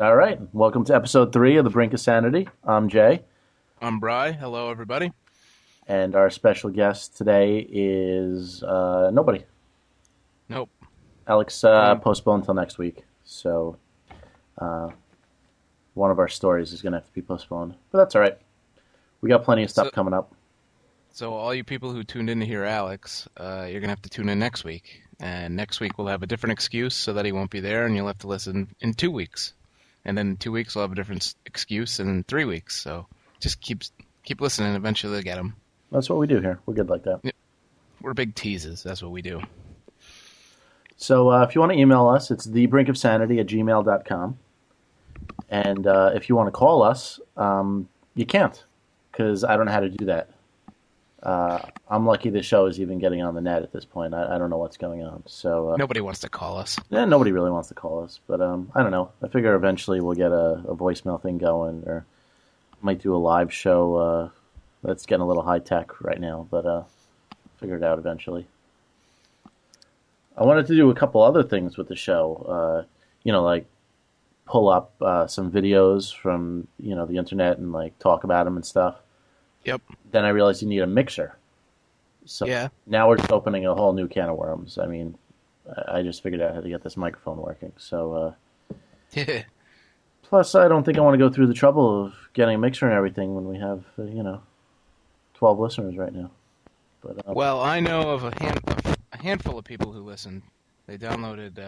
All right. Welcome to episode 3 of the Brink of Sanity. I'm Jay, I'm Bry. Hello, everybody. and our special guest today is nobody. Nope. Alex Um, postponed until next week, so uh, one of our stories is going to have to be postponed. But that's all right. We got plenty of so, stuff coming up. so all you people who tuned in to hear Alex, you're gonna have to tune in next week. And next week we'll have a different excuse so that he won't be there, and you'll have to listen in 2 weeks. And then in 2 weeks we'll have a different excuse, and in 3 weeks. So just keep listening. Eventually you'll get him. That's what we do here. We're good like that. Yeah, we're big teases. That's what we do. So if you want to email us, it's thebrinkofsanity@gmail.com. And if you want to call us, you can't because I don't know how to do that. I'm lucky the show is even getting on the net at this point. I don't know what's going on. So Nobody wants to call us. nobody really wants to call us, but I don't know. I figure eventually we'll get a voicemail thing going, or might do a live show. That's getting a little high tech right now, but figure it out eventually. I wanted to do a couple other things with the show. Like pull up some videos from the internet and like talk about them and stuff. Yep. Then I realized you need a mixer. So Yeah. now we're just opening a whole new can of worms. I mean, I just figured out how to get this microphone working. So plus, I don't think I want to go through the trouble of getting a mixer and everything when we have 12 listeners right now. But Well, I know of a handful of people who listened. They downloaded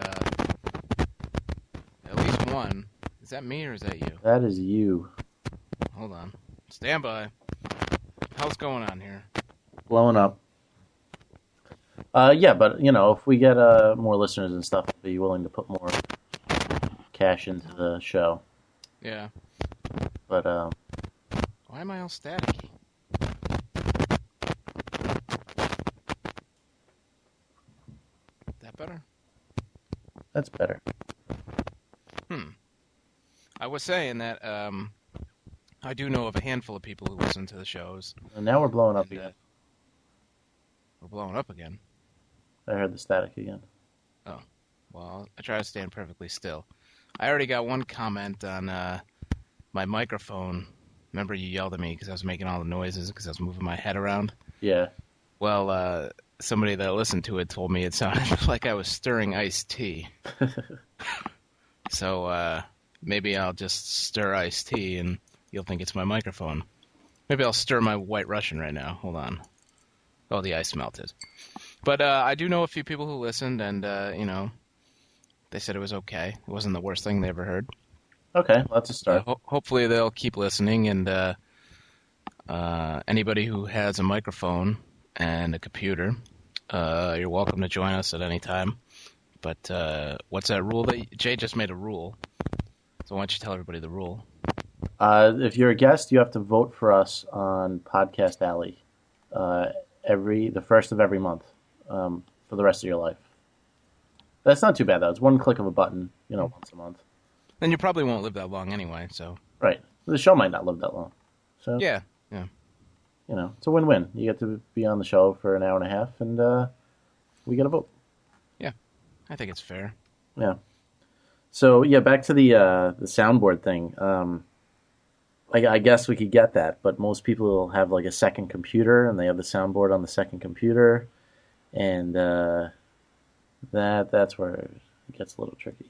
at least one. Is that me or is that you? that is you Hold on. Stand by. How's going on here? blowing up. Yeah, but if we get more listeners and stuff, I'll be willing to put more cash into the show. Yeah. But Why am I all staticky? That better? that's better. I was saying that I do know of a handful of people who listen to the shows. And now we're blowing up And, again. we're blowing up again. I heard the static again. Oh. Well, I try to stand perfectly still. I already got one comment on my microphone. Remember you yelled at me because I was making all the noises because I was moving my head around? Yeah. Well, somebody that listened to it told me it sounded like I was stirring iced tea. So maybe I'll just stir iced tea and you'll think it's my microphone. Maybe I'll stir my White Russian right now. Hold on. Oh, the ice melted. But I do know a few people who listened, and, they said it was okay. It wasn't the worst thing they ever heard. Okay, well, that's a start. Hopefully they'll keep listening, and anybody who has a microphone and a computer, you're welcome to join us at any time. But what's that rule that Jay just made a rule? So why don't you tell everybody the rule? If you're a guest, you have to vote for us on Podcast Alley the first of every month for the rest of your life. That's not too bad, though. It's one click of a button, once a month. Then you probably won't live that long anyway, so... Right. The show might not live that long. So, Yeah. it's a win-win. You get to be on the show for an hour and a half, and we get a vote. Yeah, I think it's fair. Yeah. So, yeah, back to the soundboard thing. I guess we could get that, but most people have like a second computer, and they have the soundboard on the second computer, and that's where it gets a little tricky.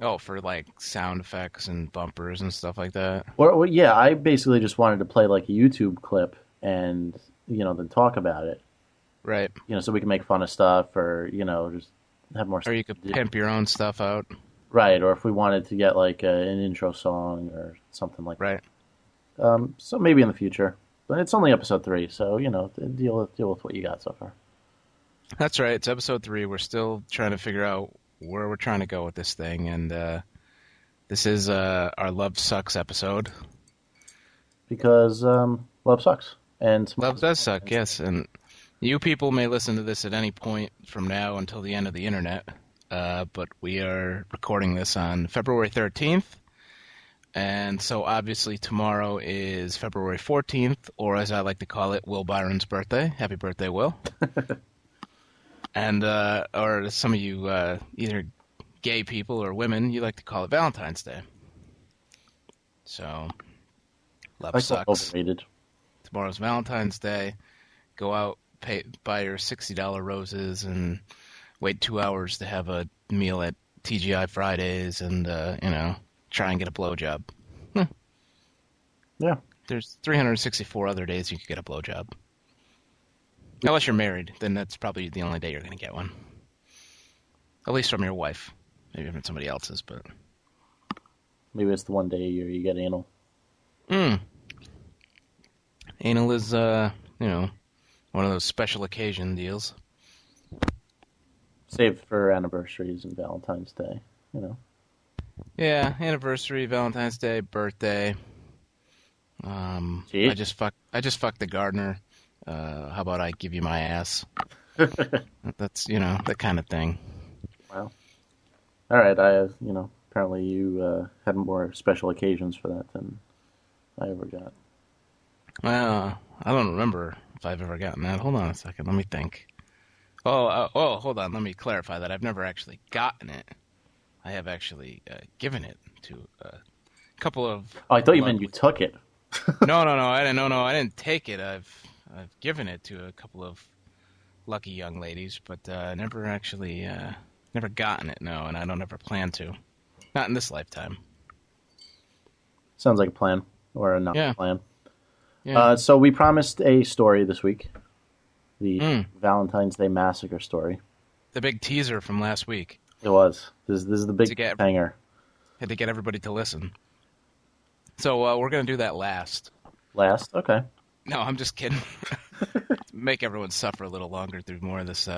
Oh, for like sound effects and bumpers and stuff like that. Or yeah, I basically just wanted to play like a YouTube clip and then talk about it. Right. So we can make fun of stuff, or just have more. Or you could pimp your own stuff out. Right, or if we wanted to get like an intro song or something like Right. that. So maybe in the future, but it's only episode 3, so deal with what you got so far. That's right. It's episode 3. We're still trying to figure out where we're trying to go with this thing, and this is our Love Sucks episode. Because love sucks, and Love does suck, yes. And you people may listen to this at any point from now until the end of the internet, but we are recording this on February 13th, and so obviously tomorrow is February 14th, or as I like to call it, Will Byron's birthday. Happy birthday, Will. And or some of you either gay people or women, you like to call it Valentine's Day. So, love I call it sucks. overrated. Tomorrow's Valentine's Day. Go out, buy your $60 roses, and wait 2 hours to have a meal at TGI Fridays, and try and get a blowjob. Yeah. There's 364 other days you could get a blowjob. Unless you're married, then that's probably the only day you're going to get one. At least from your wife. Maybe from somebody else's, but... Maybe it's the one day a year you get anal. Anal is, one of those special occasion deals. Saved for anniversaries and Valentine's Day, Yeah, anniversary, Valentine's Day, birthday. Gee. I just fucked the gardener. How about I give you my ass? That's, that kind of thing. Wow. All right, apparently you had more special occasions for that than I ever got. Well, I don't remember if I've ever gotten that. Hold on a second. Let me think. Hold on. Let me clarify that. I've never actually gotten it. I have actually given it to a couple of... Oh, I thought you meant you took it. No. I didn't take it. I've given it to a couple of lucky young ladies, but never actually never gotten it. No, and I don't ever plan to. Not in this lifetime. Sounds like a plan, or a not plan. Yeah. So we promised a story this week, the Valentine's Day Massacre story. The big teaser from last week. It was. This is the big hanger. Had to get everybody to listen. So we're going to do that last. Last? Okay. No, I'm just kidding. Make everyone suffer a little longer through more of this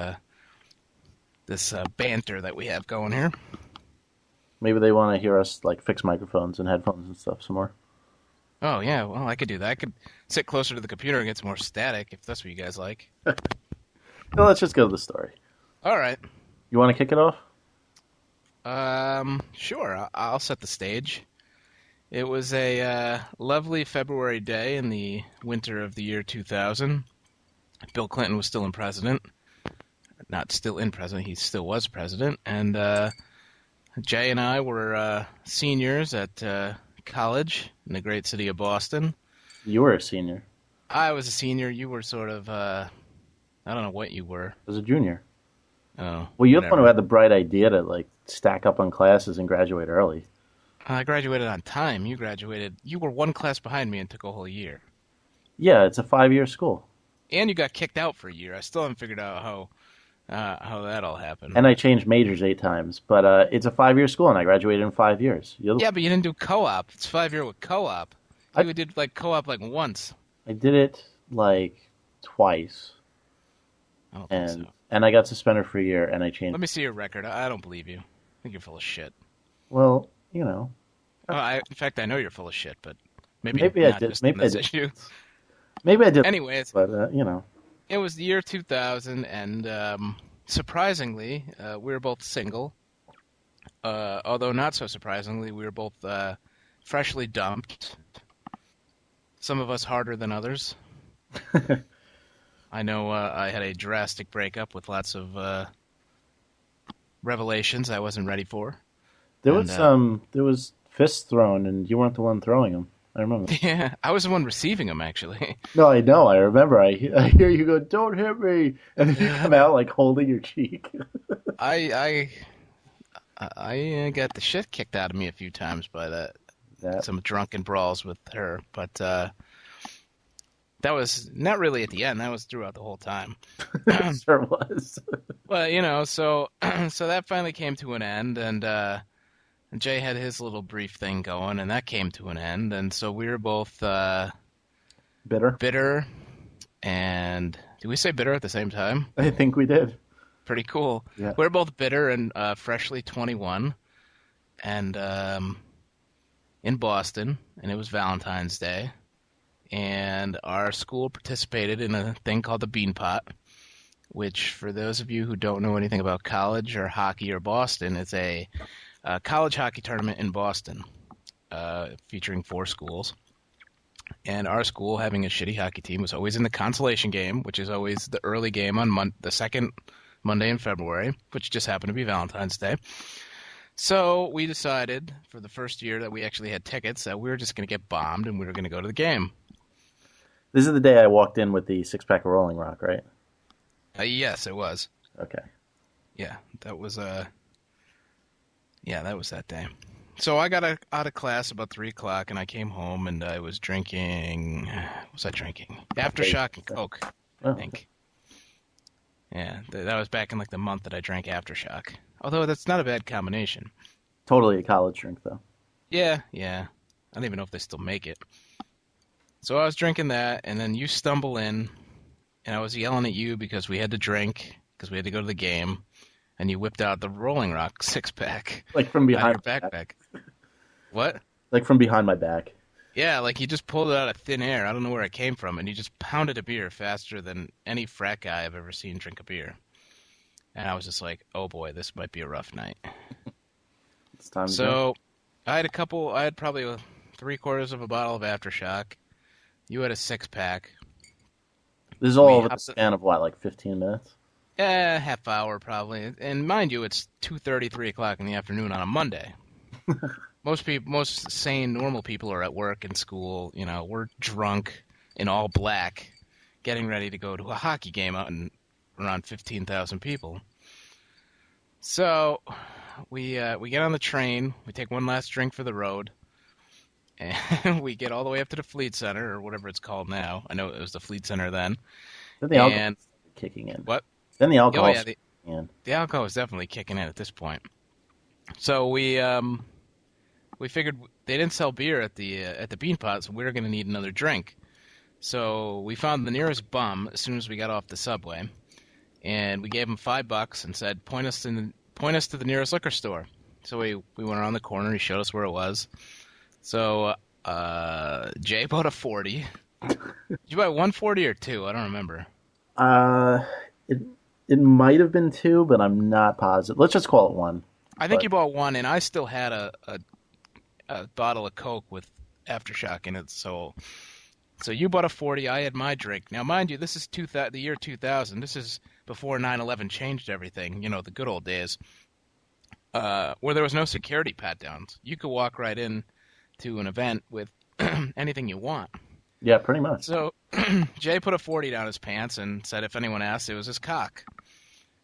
banter that we have going here. Maybe they want to hear us fix microphones and headphones and stuff some more. Oh, yeah. Well, I could do that. I could sit closer to the computer and get some more static if that's what you guys like. Well, let's just go to the story. All right. You want to kick it off? Sure. I'll set the stage. It was a lovely February day in the winter of the year 2000. Bill Clinton was still in president. Not still in president. He still was president. And Jay and I were seniors at college in the great city of Boston. You were a senior. I was a senior. You were sort of, I don't know what you were. I was a junior. Oh, well, you're the one who had the bright idea to stack up on classes and graduate early. I graduated on time. You graduated. You were one class behind me and took a whole year. Yeah, it's a 5-year school. And you got kicked out for a year. I still haven't figured out how that all happened. And I changed majors 8 times, but it's a 5-year school, and I graduated in 5 years. Yeah, but you didn't do co-op. It's 5-year with co-op. You did co-op once. I did it twice. I don't think so. And I got suspended for a year, and I changed. Let me see your record. I don't believe you. I think you're full of shit. Well, in fact, I know you're full of shit, but maybe I did. Maybe I did. Issue. Maybe I did. Anyways, but it was the year 2000, and surprisingly, we were both single. Although not so surprisingly, we were both freshly dumped. Some of us harder than others. I know I had a drastic breakup with lots of revelations I wasn't ready for. There was fists thrown, and you weren't the one throwing them. I remember. Yeah, I was the one receiving them, actually. No, I know. I remember. I hear you go, "Don't hit me," and then you come out holding your cheek. I got the shit kicked out of me a few times by some drunken brawls with her, but that was not really at the end. That was throughout the whole time. Sure was. Well, so that finally came to an end, and Jay had his little brief thing going, and that came to an end, and so we were both bitter, and did we say bitter at the same time? I think we did. Pretty cool. Yeah. We were both bitter and freshly 21, and in Boston, and it was Valentine's Day, and our school participated in a thing called the Bean Pot, which, for those of you who don't know anything about college or hockey or Boston, it's a college hockey tournament in Boston, featuring 4 schools. And our school, having a shitty hockey team, was always in the consolation game, which is always the early game on the second Monday in February, which just happened to be Valentine's Day. So we decided for the first year that we actually had tickets that we were just going to get bombed and we were going to go to the game. This is the day I walked in with the six-pack of Rolling Rock, right? Yes, it was. Okay. Yeah, that was that was that day. So I got out of class about 3 o'clock, and I came home and I was drinking. What was I drinking? Aftershock and Coke, I think. Yeah, that was back in like the month that I drank Aftershock. Although that's not a bad combination. Totally a college drink, though. Yeah. I don't even know if they still make it. So I was drinking that, and then you stumble in, and I was yelling at you because we had to drink, because we had to go to the game, and you whipped out the Rolling Rock six-pack. Like from behind your backpack. What? Like from behind my back. Yeah, like you just pulled it out of thin air. I don't know where it came from, and you just pounded a beer faster than any frat guy I've ever seen drink a beer. And I was just like, oh boy, this might be a rough night. It's time. So I had probably 3/4 of a bottle of Aftershock. You had a six-pack. This is all over the span of what, like 15 minutes? Half hour probably. And mind you, it's 2:30, 3 o'clock in the afternoon on a Monday. Most sane, normal people are at work and school. You know, we're drunk in all black, getting ready to go to a hockey game out in around 15,000 people. So we get on the train. We take one last drink for the road. And we get all the way up to the Fleet Center, or whatever it's called now. I know it was the Fleet Center then. Then the alcohol kicking in. What? Then the alcohol. The alcohol was definitely kicking in at this point. So we figured they didn't sell beer at the Bean Pot, so we were going to need another drink. So we found the nearest bum as soon as we got off the subway, and we gave him $5 and said, "Point us to the nearest liquor store." So we went around the corner. He showed us where it was. So Jay bought a 40. Did you buy 140 or two? I don't remember. It might have been two, but I'm not positive. Let's just call it one. I think you bought one, and I still had a bottle of Coke with Aftershock in it. So you bought a 40. I had my drink. Now, mind you, this is the year 2000. This is before 9/11 changed everything. You know, the good old days, where there was no security pat-downs. You could walk right in to an event with anything you want. Yeah, pretty much. So Jay put a 40 down his pants and said if anyone asked, it was his cock.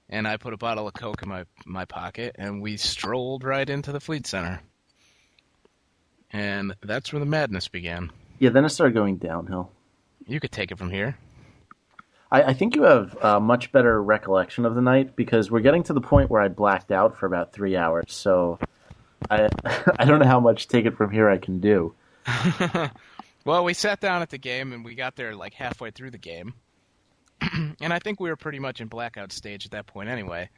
And I put a bottle of Coke in my pocket, and we strolled right into the Fleet Center. And that's where the madness began. Yeah, then it started going downhill. You could take it from here. I think you have a much better recollection of the night, because we're getting to the point where I blacked out for about 3 hours, so I don't know how much take it from here I can do. Well, we sat down at the game, and we got there like halfway through the game. And I think we were pretty much in blackout stage at that point anyway.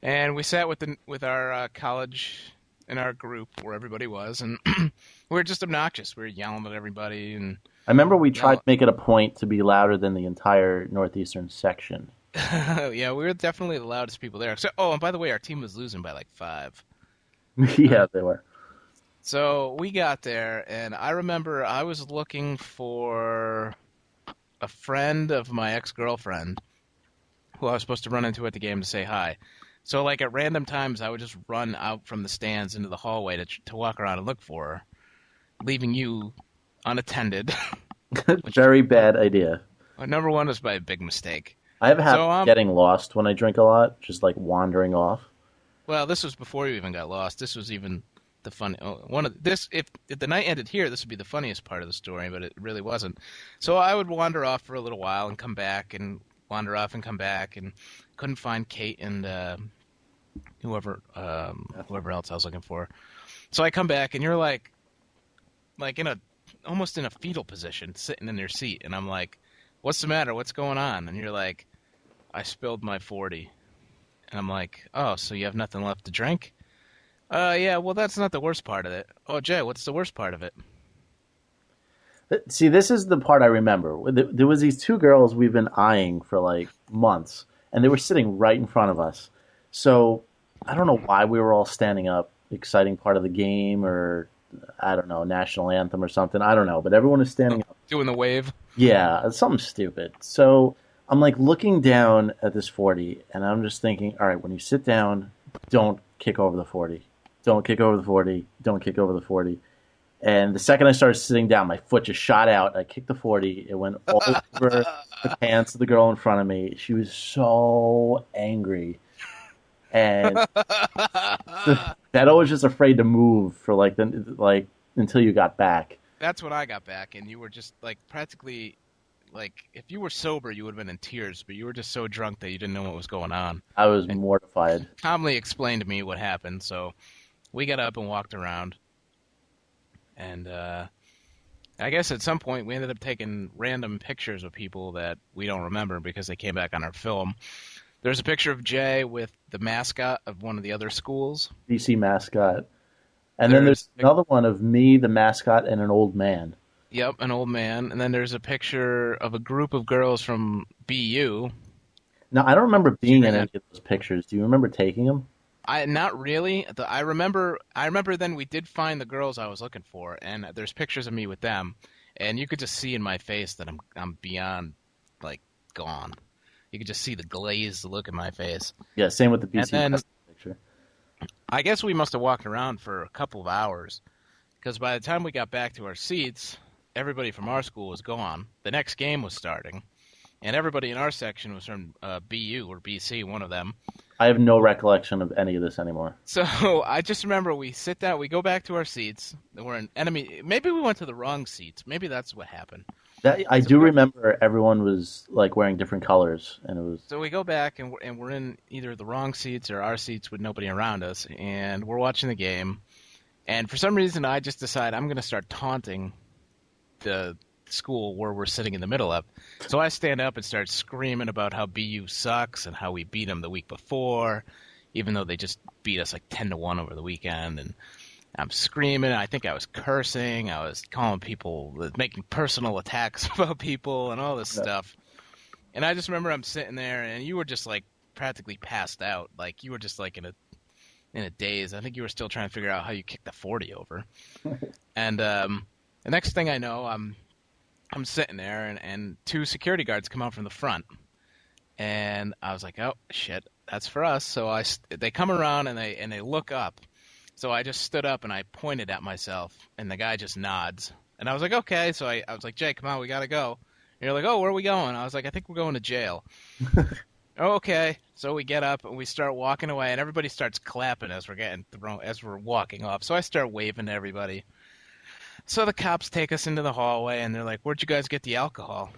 And we sat with our college in our group where everybody was, and we were just obnoxious. We were yelling at everybody. And I remember we tried to make it a point to be louder than the entire northeastern section. Yeah, we were definitely the loudest people there. And by the way, our team was losing by like 5. Yeah, they were. So we got there, and I remember I was looking for a friend of my ex-girlfriend who I was supposed to run into at the game to say hi. So, like, at random times, I would just run out from the stands into the hallway to walk around and look for her, leaving you unattended. Very bad idea. Number one was by a big mistake. I have a habit of getting lost when I drink a lot, just, like, wandering off. Well, this was before you even got lost. This was even the fun. If the night ended here, this would be the funniest part of the story, but it really wasn't. So I would wander off for a little while and come back, and wander off and come back, and couldn't find Kate and whoever else I was looking for. So I come back, and you're like almost in a fetal position, sitting in your seat, and I'm like, "What's the matter? What's going on?" And you're like, "I spilled my 40." And I'm like, "Oh, so you have nothing left to drink?" Yeah, well, that's not the worst part of it. Oh, Jay, what's the worst part of it? See, this is the part I remember. There was these two girls we've been eyeing for like months, and they were sitting right in front of us. So I don't know why we were all standing up, exciting part of the game, or I don't know, national anthem or something. I don't know, but everyone is standing up. Doing the wave? Yeah, something stupid. So I'm like looking down at this 40, and I'm just thinking, all right, when you sit down, don't kick over the 40. don't kick over the 40, don't kick over the 40. And the second I started sitting down, my foot just shot out. I kicked the 40. It went all over the pants of the girl in front of me. She was so angry. And Beto was just afraid to move for until you got back. That's when I got back, and you were just like practically like if you were sober, you would have been in tears, but you were just so drunk that you didn't know what was going on. I was mortified. Calmly explained to me what happened, so we got up and walked around. And I guess at some point we ended up taking random pictures of people that we don't remember because they came back on our film. There's a picture of Jay with the mascot of one of the other schools. DC mascot. And then there's another one of me, the mascot, and an old man. Yep, an old man. And then there's a picture of a group of girls from BU. Now, I don't remember being in any of those pictures. Do you remember taking them? Not really. I remember then we did find the girls I was looking for, and there's pictures of me with them, and you could just see in my face that I'm beyond, like, gone. You could just see the glazed look in my face. Yeah, same with the BC picture. I guess we must have walked around for a couple of hours, because by the time we got back to our seats, everybody from our school was gone. The next game was starting, and everybody in our section was from BU or BC, one of them. I have no recollection of any of this anymore. So I just remember we sit down, we go back to our seats. We're in enemy. Maybe we went to the wrong seats. Maybe that's what happened. I do remember everyone was like wearing different colors, and it was. So we go back and we're in either the wrong seats or our seats with nobody around us, and we're watching the game. And for some reason, I just decide I'm going to start taunting the school where we're sitting in the middle of. So I stand up and start screaming about how BU sucks and how we beat them the week before, even though they just beat us like 10-1 over the weekend. And I'm screaming. I think I was cursing. I was calling people, making personal attacks about people and all this stuff. And I just remember I'm sitting there, and you were just like practically passed out. Like you were just like in a daze. I think you were still trying to figure out how you kicked the 40 over. And the next thing I know, I'm sitting there, and two security guards come out from the front. And I was like, oh, shit, that's for us. So they come around, and they look up. So I just stood up, and I pointed at myself, and the guy just nods. And I was like, okay. So I was like, Jay, come on, we got to go. And you're like, oh, where are we going? I was like, I think we're going to jail. Oh, okay. So we get up, and we start walking away, and everybody starts clapping as we're walking off. So I start waving to everybody. So the cops take us into the hallway, and they're like, where'd you guys get the alcohol?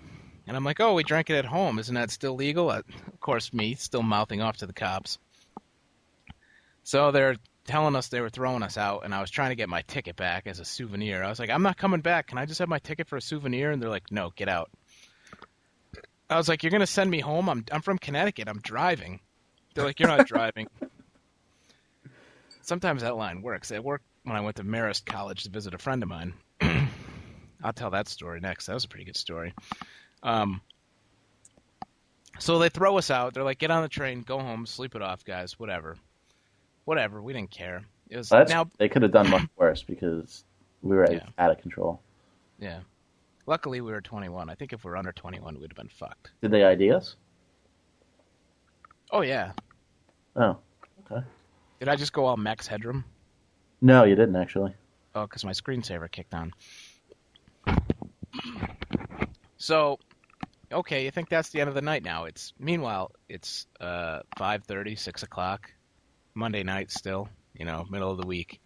And I'm like, oh, we drank it at home. Isn't that still legal? Of course, me, still mouthing off to the cops. So they're telling us they were throwing us out, and I was trying to get my ticket back as a souvenir. I was like, I'm not coming back. Can I just have my ticket for a souvenir? And they're like, no, get out. I was like, you're going to send me home? I'm from Connecticut. I'm driving. They're like, you're not driving. Sometimes that line works. It worked when I went to Marist College to visit a friend of mine. I'll tell that story next. That was a pretty good story. So they throw us out. They're like, get on the train, go home, sleep it off, guys, whatever. Whatever, we didn't care. It was they could have done much worse because we were out of control. Yeah. Luckily, we were 21. I think if we were under 21, we would have been fucked. Did they ID us? Oh, yeah. Oh, okay. Did I just go all Max Headroom? No, you didn't, actually. Oh, because my screensaver kicked on. So, okay, you think that's the end of the night now. Meanwhile, it's 5:30, 6 o'clock, Monday night still, middle of the week.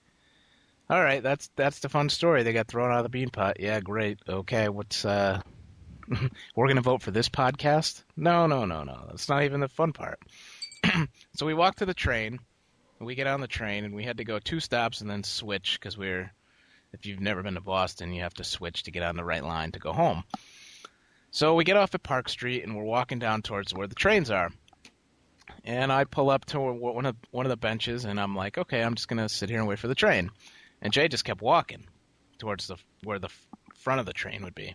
All right, that's the fun story. They got thrown out of the bean pot. Yeah, great. Okay, what's we're gonna vote for this podcast? No. That's not even the fun part. So we walk to the train, and we get on the train, and we had to go 2 stops and then switch because if you've never been to Boston, you have to switch to get on the right line to go home. So we get off at Park Street, and we're walking down towards where the trains are. And I pull up to one of the benches, and I'm like, okay, I'm just gonna sit here and wait for the train. And Jay just kept walking towards where the front of the train would be.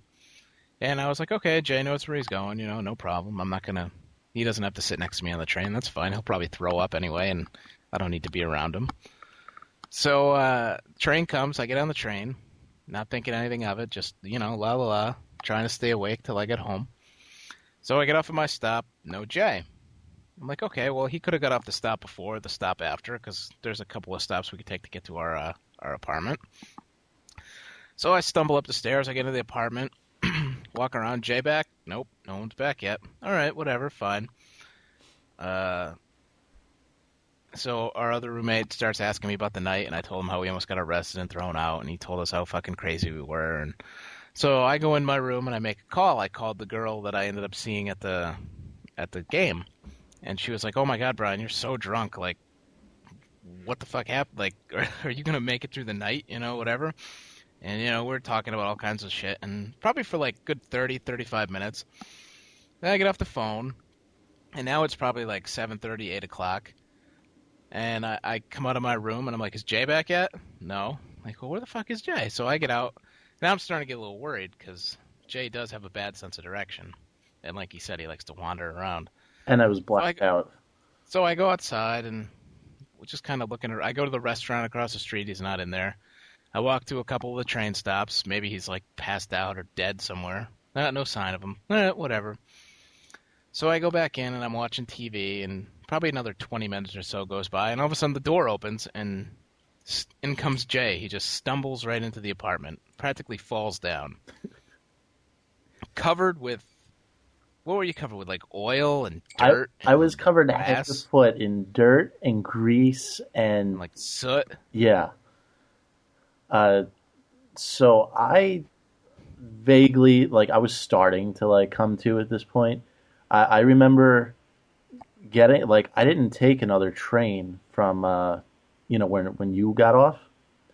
And I was like, okay, Jay knows where he's going, no problem. He doesn't have to sit next to me on the train. That's fine. He'll probably throw up anyway, and I don't need to be around him. So train comes. I get on the train, not thinking anything of it, just, la, la, la, trying to stay awake till I get home. So I get off at my stop. No Jay. I'm like, okay, well, he could have got off the stop before, the stop after, because there's a couple of stops we could take to get to our apartment. So I stumble up the stairs. I get into the apartment, walk around. Jay back? Nope, no one's back yet. All right, whatever, fine. So our other roommate starts asking me about the night, and I told him how we almost got arrested and thrown out, and he told us how fucking crazy we were. And so I go in my room and I make a call. I called the girl that I ended up seeing at the game, and she was like, "Oh my God, Brian, you're so drunk. Like, what the fuck happened? Like, are you gonna make it through the night? You know, whatever." And we're talking about all kinds of shit, and probably for like good 30, 35 minutes. Then I get off the phone, and now it's probably like 7:30, 8 o'clock. And I come out of my room, and I'm like, is Jay back yet? No. I'm like, well, where the fuck is Jay? So I get out. Now I'm starting to get a little worried, because Jay does have a bad sense of direction. And like he said, he likes to wander around. And I was blacked out. So I go outside, and we're just kind of looking. I go to the restaurant across the street. He's not in there. I walk to a couple of the train stops. Maybe he's like passed out or dead somewhere. No sign of him. Whatever. So I go back in, and I'm watching TV, and probably another 20 minutes or so goes by, and all of a sudden the door opens, and in comes Jay. He just stumbles right into the apartment, practically falls down. Covered with, what were you covered with, like oil and dirt? I was covered grass, head to foot in dirt and grease and like soot. Yeah. So I vaguely, like, I was starting to, like, come to at this point. I remember getting, like, I didn't take another train from, when you got off.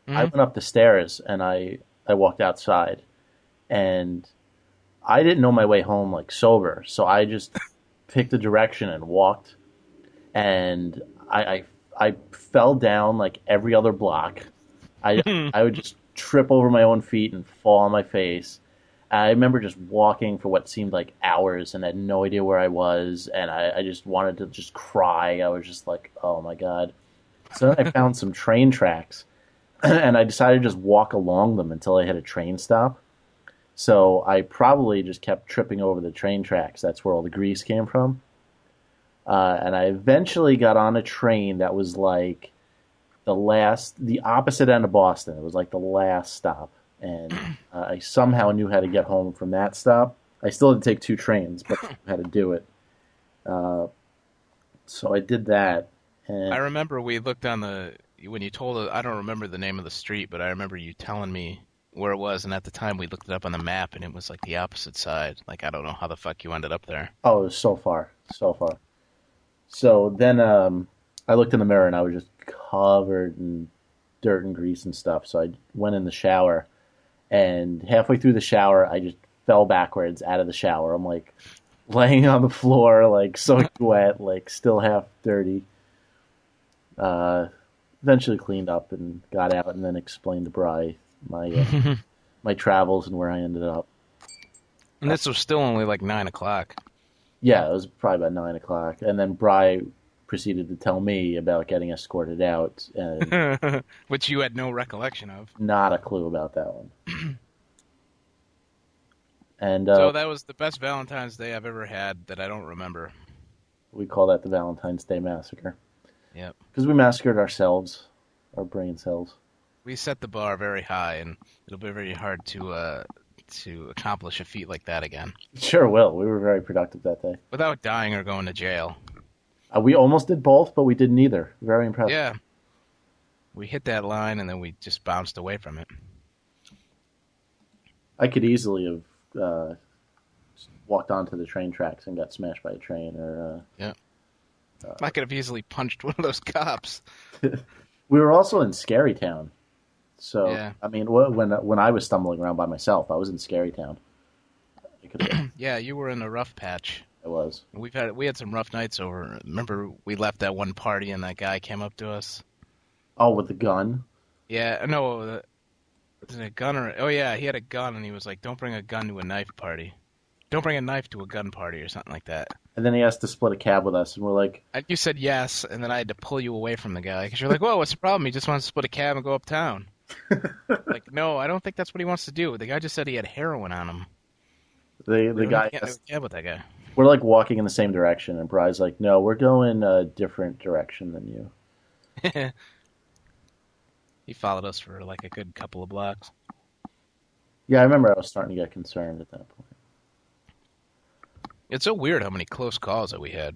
Mm-hmm. I went up the stairs and I walked outside, and I didn't know my way home, like, sober. So I just picked a direction and walked, and I fell down, like, every other block. I would just trip over my own feet and fall on my face. I remember just walking for what seemed like hours and had no idea where I was, and I just wanted to just cry. I was just like, oh my God. So then I found some train tracks, and I decided to just walk along them until I hit a train stop. So I probably just kept tripping over the train tracks. That's where all the grease came from. And I eventually got on a train that was like the opposite end of Boston. It was like the last stop. And I somehow knew how to get home from that stop. I still had to take 2 trains, but I knew how to do it. So I did that. And I remember we looked on when you told us, I don't remember the name of the street, but I remember you telling me where it was. And at the time we looked it up on the map, and it was like the opposite side. Like, I don't know how the fuck you ended up there. Oh, it was so far. So far. So then I looked in the mirror, and I was just covered in dirt and grease and stuff. So I went in the shower. And halfway through the shower, I just fell backwards out of the shower. I'm like laying on the floor, like soaking wet, like still half dirty. Eventually cleaned up and got out, and then explained to Bri my my travels and where I ended up. And this was still only like 9 o'clock. Yeah, it was probably about 9 o'clock. And then Bri proceeded to tell me about getting escorted out, and which you had no recollection of. Not a clue about that one. And so that was the best Valentine's Day I've ever had that I don't remember. We call that the Vday Massacre. Yep. Because we massacred ourselves, our brain cells. We set the bar very high, and it'll be very hard to accomplish a feat like that again. Sure will. We were very productive that day. Without dying or going to jail. We almost did both, but we did neither. Very impressive. Yeah. We hit that line, and then we just bounced away from it. I could easily have walked onto the train tracks and got smashed by a train. Yeah. I could have easily punched one of those cops. We were also in Scary Town. So, yeah. I mean, when I was stumbling around by myself, I was in Scary Town. Yeah, you were in a rough patch. I was. We had some rough nights over. Remember, we left that one party and that guy came up to us. Oh, with the gun? Yeah, no, was it a gun or? Oh yeah, he had a gun and he was like, "Don't bring a gun to a knife party. Don't bring a knife to a gun party," or something like that. And then he asked to split a cab with us, and we're like, You said yes, and then I had to pull you away from the guy because you're like, "Whoa, what's the problem? He just wants to split a cab and go uptown." Like, no, I don't think that's what he wants to do. The guy just said he had heroin on him. The guy asked, with that guy. We're like walking in the same direction, and Bry's like, "No, we're going a different direction than you." He followed us for like a good couple of blocks. Yeah, I remember I was starting to get concerned at that point. It's so weird how many close calls that we had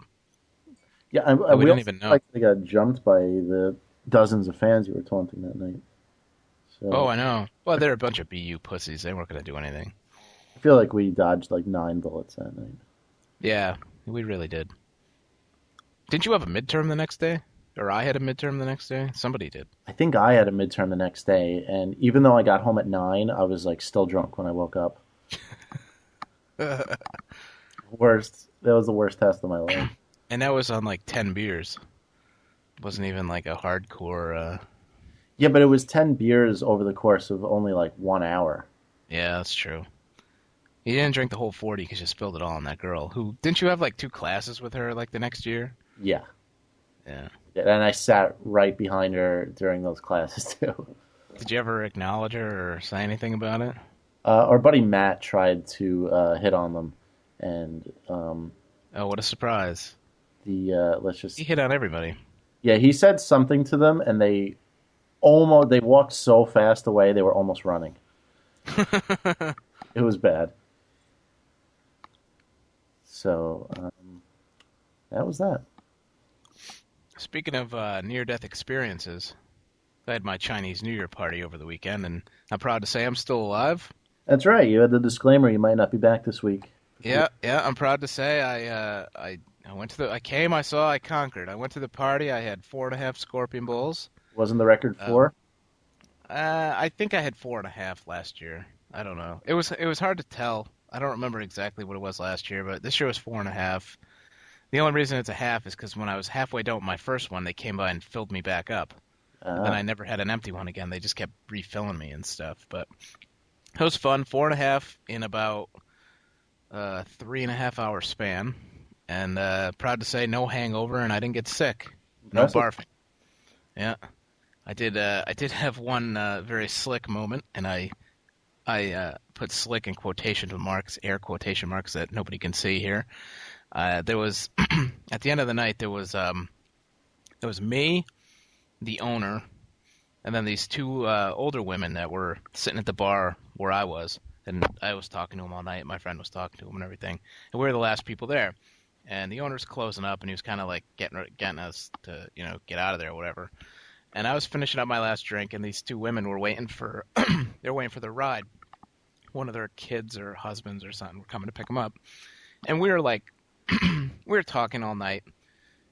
Yeah, that we we didn't also even know. like they got jumped by the dozens of fans you were taunting that night. Oh, So I know. Well, they're a bunch of BU pussies. They weren't going to do anything. I feel like we dodged like 9 bullets that night. Yeah, we really did. Didn't you have a midterm the next day? Or I had a midterm the next day? Somebody did. I think I had a midterm the next day, and even though I got home at 9, I was like still drunk when I woke up. Worst. That was the worst test of my life. And that was on like 10 beers. It wasn't even like a hardcore. Yeah, but it was 10 beers over the course of only like 1 hour. Yeah, that's true. You didn't drink the whole 40 because you spilled it all on that girl. Who didn't you have like 2 classes with her like the next year? Yeah. Yeah. And I sat right behind her during those classes too. Did you ever acknowledge her or say anything about it? Our buddy Matt tried to hit on them, and Oh, what a surprise. let's He just hit on everybody. yeah, he said something to them, and they walked so fast away they were almost running. It was bad. So that was that. Speaking of near-death experiences, I had my Chinese New Year party over the weekend, and I'm proud to say I'm still alive. That's right. You had the disclaimer. You might not be back this week. Yeah, yeah, I'm proud to say I went to I came, I saw, I conquered. I went to the party. I had 4.5 scorpion bowls. Wasn't the record Um, 4? I think I had 4.5 last year. I don't know. It was hard to tell. I don't remember exactly what it was last year, but this year was 4.5. The only reason it's a half is because when I was halfway done with my first one, they came by and filled me back up. And then Uh, I never had an empty one again. They just kept refilling me and stuff. But it was fun. 4.5 in about 3.5 hour span. And proud to say no hangover, and I didn't get sick. No impressive. barfing. Yeah. I did have one very slick moment, and I put slick in quotation marks, air quotation marks that nobody can see here. There was at the end of the night there was me, the owner, and then these two older women that were sitting at the bar where I was, and I was talking to them all night. My friend was talking to them and everything, and we were the last people there. And the owner's closing up, and he was kind of like getting us to get out of there or whatever. And I was finishing up my last drink, and these two women were waiting for they were waiting for their ride. One of their kids or husbands or something were coming to pick them up, and we were like we were talking all night,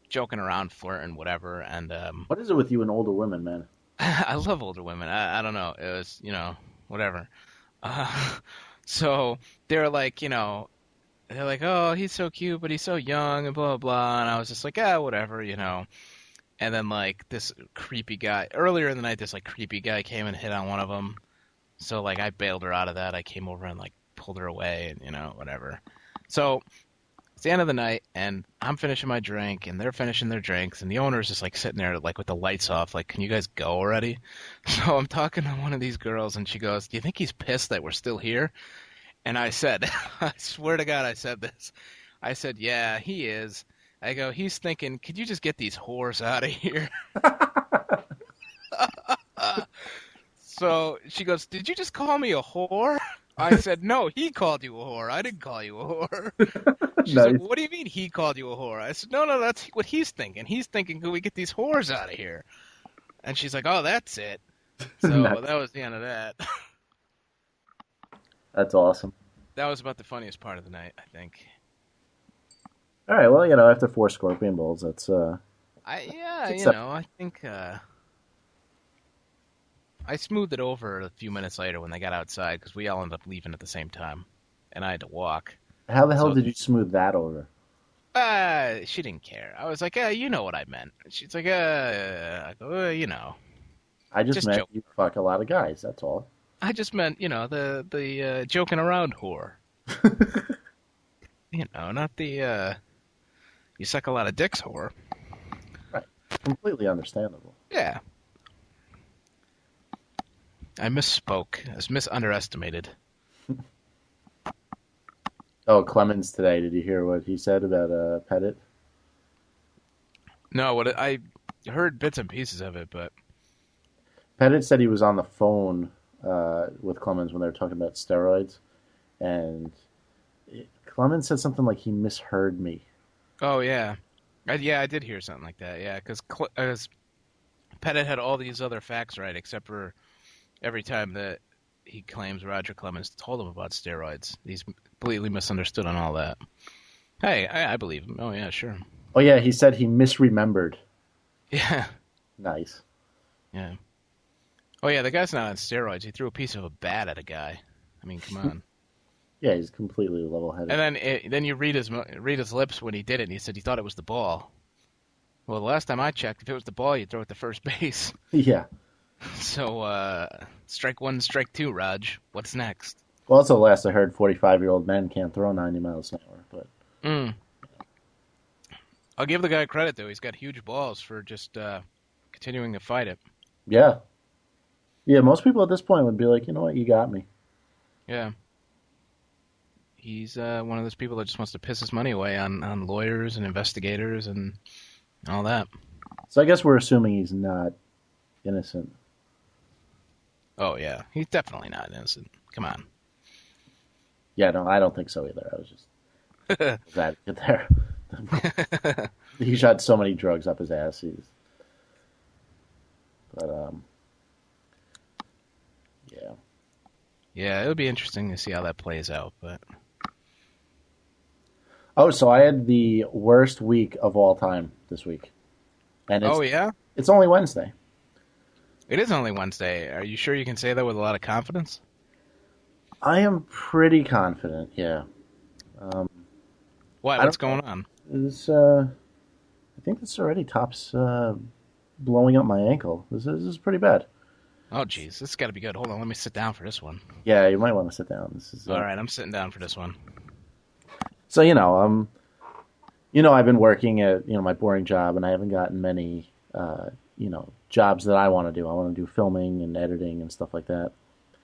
joking around, flirting, whatever. And What is it with you and older women, man? I love older women. I don't know. It was whatever. Uh, so they're like they're like, oh, he's so cute, but he's so young and blah blah. And I was just like, whatever. And then like this creepy guy earlier in the night, this like creepy guy came and hit on one of them. So like I bailed her out of that. I came over and like pulled her away and whatever. So it's the end of the night, and I'm finishing my drink, and they're finishing their drinks, and the owner's just like sitting there like with the lights off, like, can you guys go already? So I'm talking to one of these girls, and she goes, do you think he's pissed that we're still here? And I said, I swear to God, I said this. I said, yeah, he is. I go, he's thinking, could you just get these whores out of here? So she goes, did you just call me a whore? I said, no, he called you a whore. I didn't call you a whore. She's like, Nice. what do you mean he called you a whore? I said, no, that's what he's thinking. He's thinking, can we get these whores out of here? And she's like, oh, that's it. So Nice. that was the end of that. That's awesome. That was about the funniest part of the night, I think. All right, well, after 4 scorpion bowls, that's Yeah, it's accept- I think I smoothed it over a few minutes later when they got outside because we all ended up leaving at the same time, and I had to walk. How the hell So did you smooth that over? she didn't care. I was like, you know what I meant. She's like, I go, I just just meant joke. you fuck a lot of guys. That's all. I just meant, the joking around whore. Not the you suck a lot of dicks whore. Right. Completely understandable. Yeah. I misspoke. I was underestimated. Oh, Clemens today. Did you hear what he said about Pettit? No, what I heard bits and pieces of it, but Pettit said he was on the phone with Clemens when they were talking about steroids, and Clemens said something like he misheard me. oh yeah, yeah, I did hear something like that. Yeah, because Pettit had all these other facts right, except for every time that he claims Roger Clemens told him about steroids. He's completely misunderstood on all that. Hey, I believe him. Oh yeah, sure. Oh yeah, he said he misremembered. Yeah, Nice. yeah. Oh yeah, the guy's not on steroids. He threw a piece of a bat at a guy. I mean, come on. Yeah, he's completely And level-headed. then you read his lips when he did it, and he said he thought it was the ball. Well, the last time I checked, if it was the ball, you'd throw it to first base. Yeah. So, strike one, strike two, Raj. What's next? Well, also last I heard, 45-year-old men can't throw 90 miles an hour. But Mm. I'll give the guy credit, though. He's got huge balls for just continuing to fight it. yeah, yeah, most people at this point would be like, you know what, you got me. Yeah. He's one of those people that just wants to piss his money away on lawyers and investigators and all that. So I guess we're assuming he's not innocent. Oh, yeah. He's definitely not innocent. Come on. Yeah, no, I don't think so either. I was just that there. He shot so many drugs up his ass. But yeah. Yeah, it would be interesting to see how that plays out, but Oh, so I had the worst week of all time this week, and oh yeah, it's only Wednesday. it is only Wednesday. Are you sure you can say that with a lot of confidence? I am pretty confident. Yeah. Um, What? I What's don't know. going on? This, I think this already tops blowing up my ankle. This is pretty bad. Oh, geez, this has got to be good. Hold on, let me sit down for this one. Yeah, you might want to sit down. This is All right, I'm sitting down for this one. so I've been working at my boring job, and I haven't gotten many jobs that I want to do. I want to do filming and editing and stuff like that.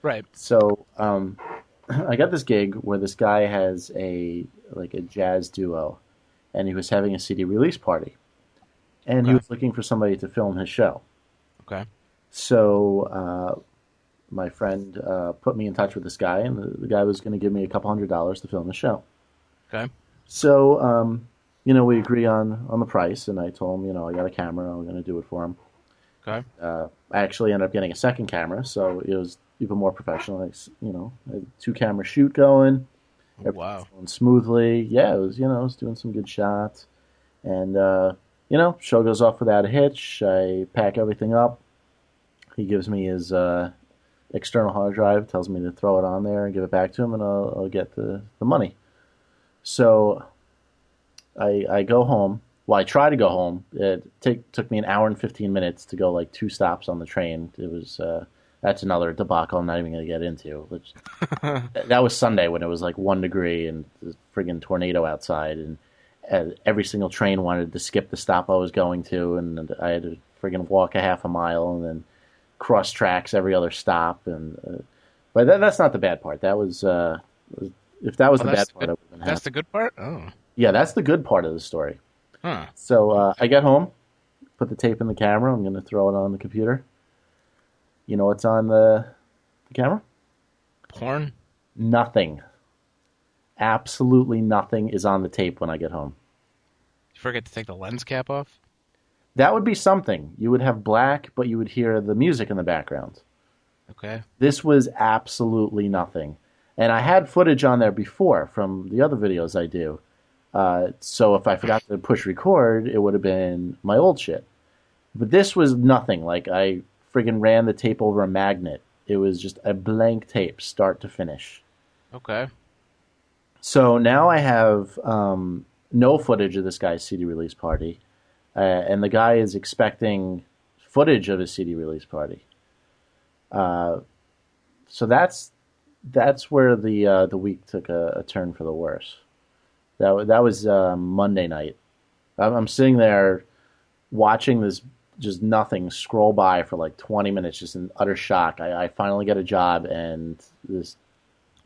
Right. So I got this gig where this guy has a jazz duo, and he was having a CD release party, and he Okay. was looking for somebody to film his show. Okay. So my friend put me in touch with this guy, and the guy was going to give me $200 to film the show. Okay. So we agree on the price, and I told him, I got a camera, I'm going to do it for him. Okay. I actually ended up getting a second camera, so it was even more professional. I had 2-camera shoot going. Oh, Everything was wow. going smoothly. Yeah, it was, I was doing some good shots. And, show goes off without a hitch. I pack everything up. He gives me his external hard drive, tells me to throw it on there and give it back to him, and I'll get the money. So I go home. Well, I try to go home. It took me an hour and 15 minutes to go like 2 stops on the train. It was that's another debacle I'm not even going to get into. That was Sunday when it was like 1 degree and the friggin' tornado outside, and every single train wanted to skip the stop I was going to, and I had to friggin' walk a half a mile and then cross tracks every other stop. And but that's not the bad part. That was if that was Oh, the that's bad the part, good. I would have been That's happy. the good part. Oh. Yeah, that's the good part of the story. Huh. So I get home, put the tape in the camera. I'm going to throw it on the computer. You know what's on the camera? Porn. Nothing. Absolutely nothing is on the tape when I get home. You forget to take the lens cap off. That would be something. You would have black, but you would hear the music in the background. Okay. This was absolutely nothing. And I had footage on there before from the other videos I do. So if I forgot to push record, it would have been my old shit. But this was nothing. Like, I friggin' ran the tape over a magnet. It was just a blank tape, start to finish. Okay. So now I have no footage of this guy's CD release party. And the guy is expecting footage of his CD release party. So that's where the week took a turn for the worse. That was Monday night. I'm sitting there watching this just nothing scroll by for like 20 minutes, just in utter shock. I finally get a job, and this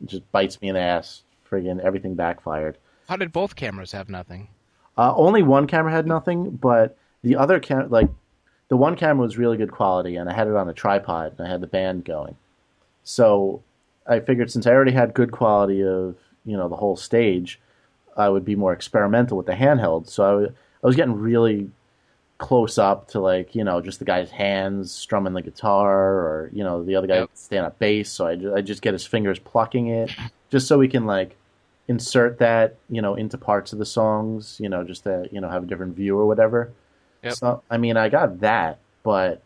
just bites me in the ass friggin' everything backfired. How did both cameras have nothing? Only one camera had nothing, but the other like the one camera was really good quality, and I had it on a tripod, and I had the band going. So I figured since I already had good quality of the whole stage, I would be more experimental with the handheld. So I was getting really close up to just the guy's hands strumming the guitar, or the other guy Yep. stand up bass. So I just get his fingers plucking it, just so we can insert that into parts of the songs, just to have a different view or whatever. Yep. So I mean, I got that, but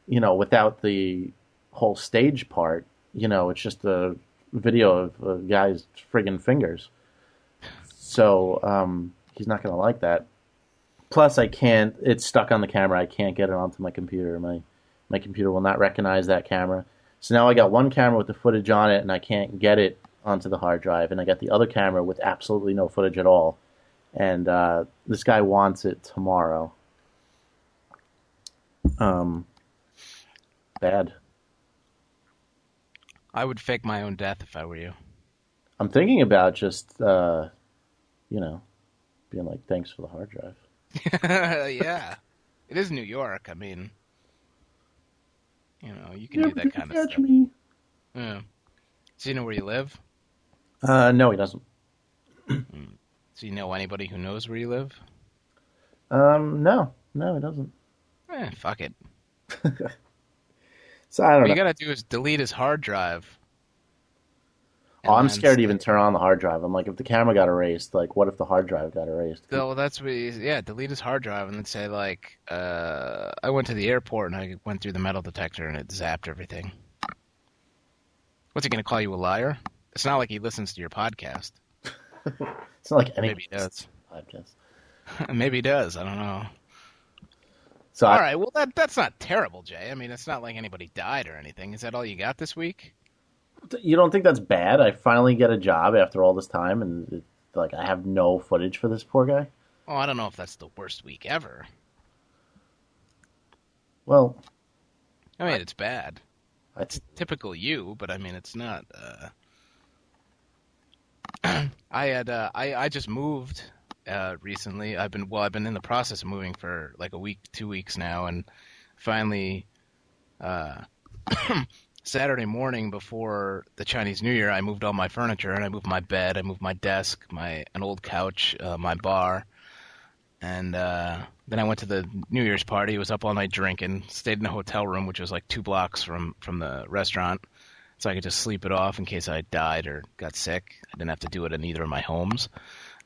without the whole stage part, it's just a video of a guy's friggin' fingers. So he's not gonna like that. Plus, I can't. It's stuck on the camera. I can't get it onto my computer. My computer will not recognize that camera. So now I got one camera with the footage on it, and I can't get it onto the hard drive. And I got the other camera with absolutely no footage at all. And this guy wants it tomorrow. Bad. I would fake my own death if I were you. I'm thinking about just, being like, thanks for the hard drive. Yeah. It is New York. I mean, you can do that kind of stuff. Me. Yeah. So you know where you live? No, he doesn't. So you know anybody who knows where you live? No, he doesn't. Fuck it. So I don't What know. you gotta do is delete his hard drive. Oh, I'm And scared to then even turn on the hard drive. I'm like, if the camera got erased, what if the hard drive got erased? So that's what delete his hard drive and then say I went to the airport and I went through the metal detector and it zapped everything. What's he gonna call you a liar? It's not like he listens to your podcast. It's not like any Maybe he does. podcast. Maybe he does. I don't know. So All right, well that's not terrible, Jay. I mean, it's not like anybody died or anything. Is that all you got this week? you don't think that's bad? I finally get a job after all this time, and I have no footage for this poor guy. Oh, I don't know if that's the worst week ever. Well, I mean, it's bad. I, It's typical you, but I mean, it's not. I just moved recently. I've been in the process of moving for like a week, 2 weeks now, and finally, Saturday morning before the Chinese New Year, I moved all my furniture and I moved my bed, I moved my desk, an old couch, my bar, and then I went to the New Year's party. Was up all night drinking. Stayed in a hotel room, which was like 2 blocks from the restaurant, so I could just sleep it off in case I died or got sick. I didn't have to do it in either of my homes.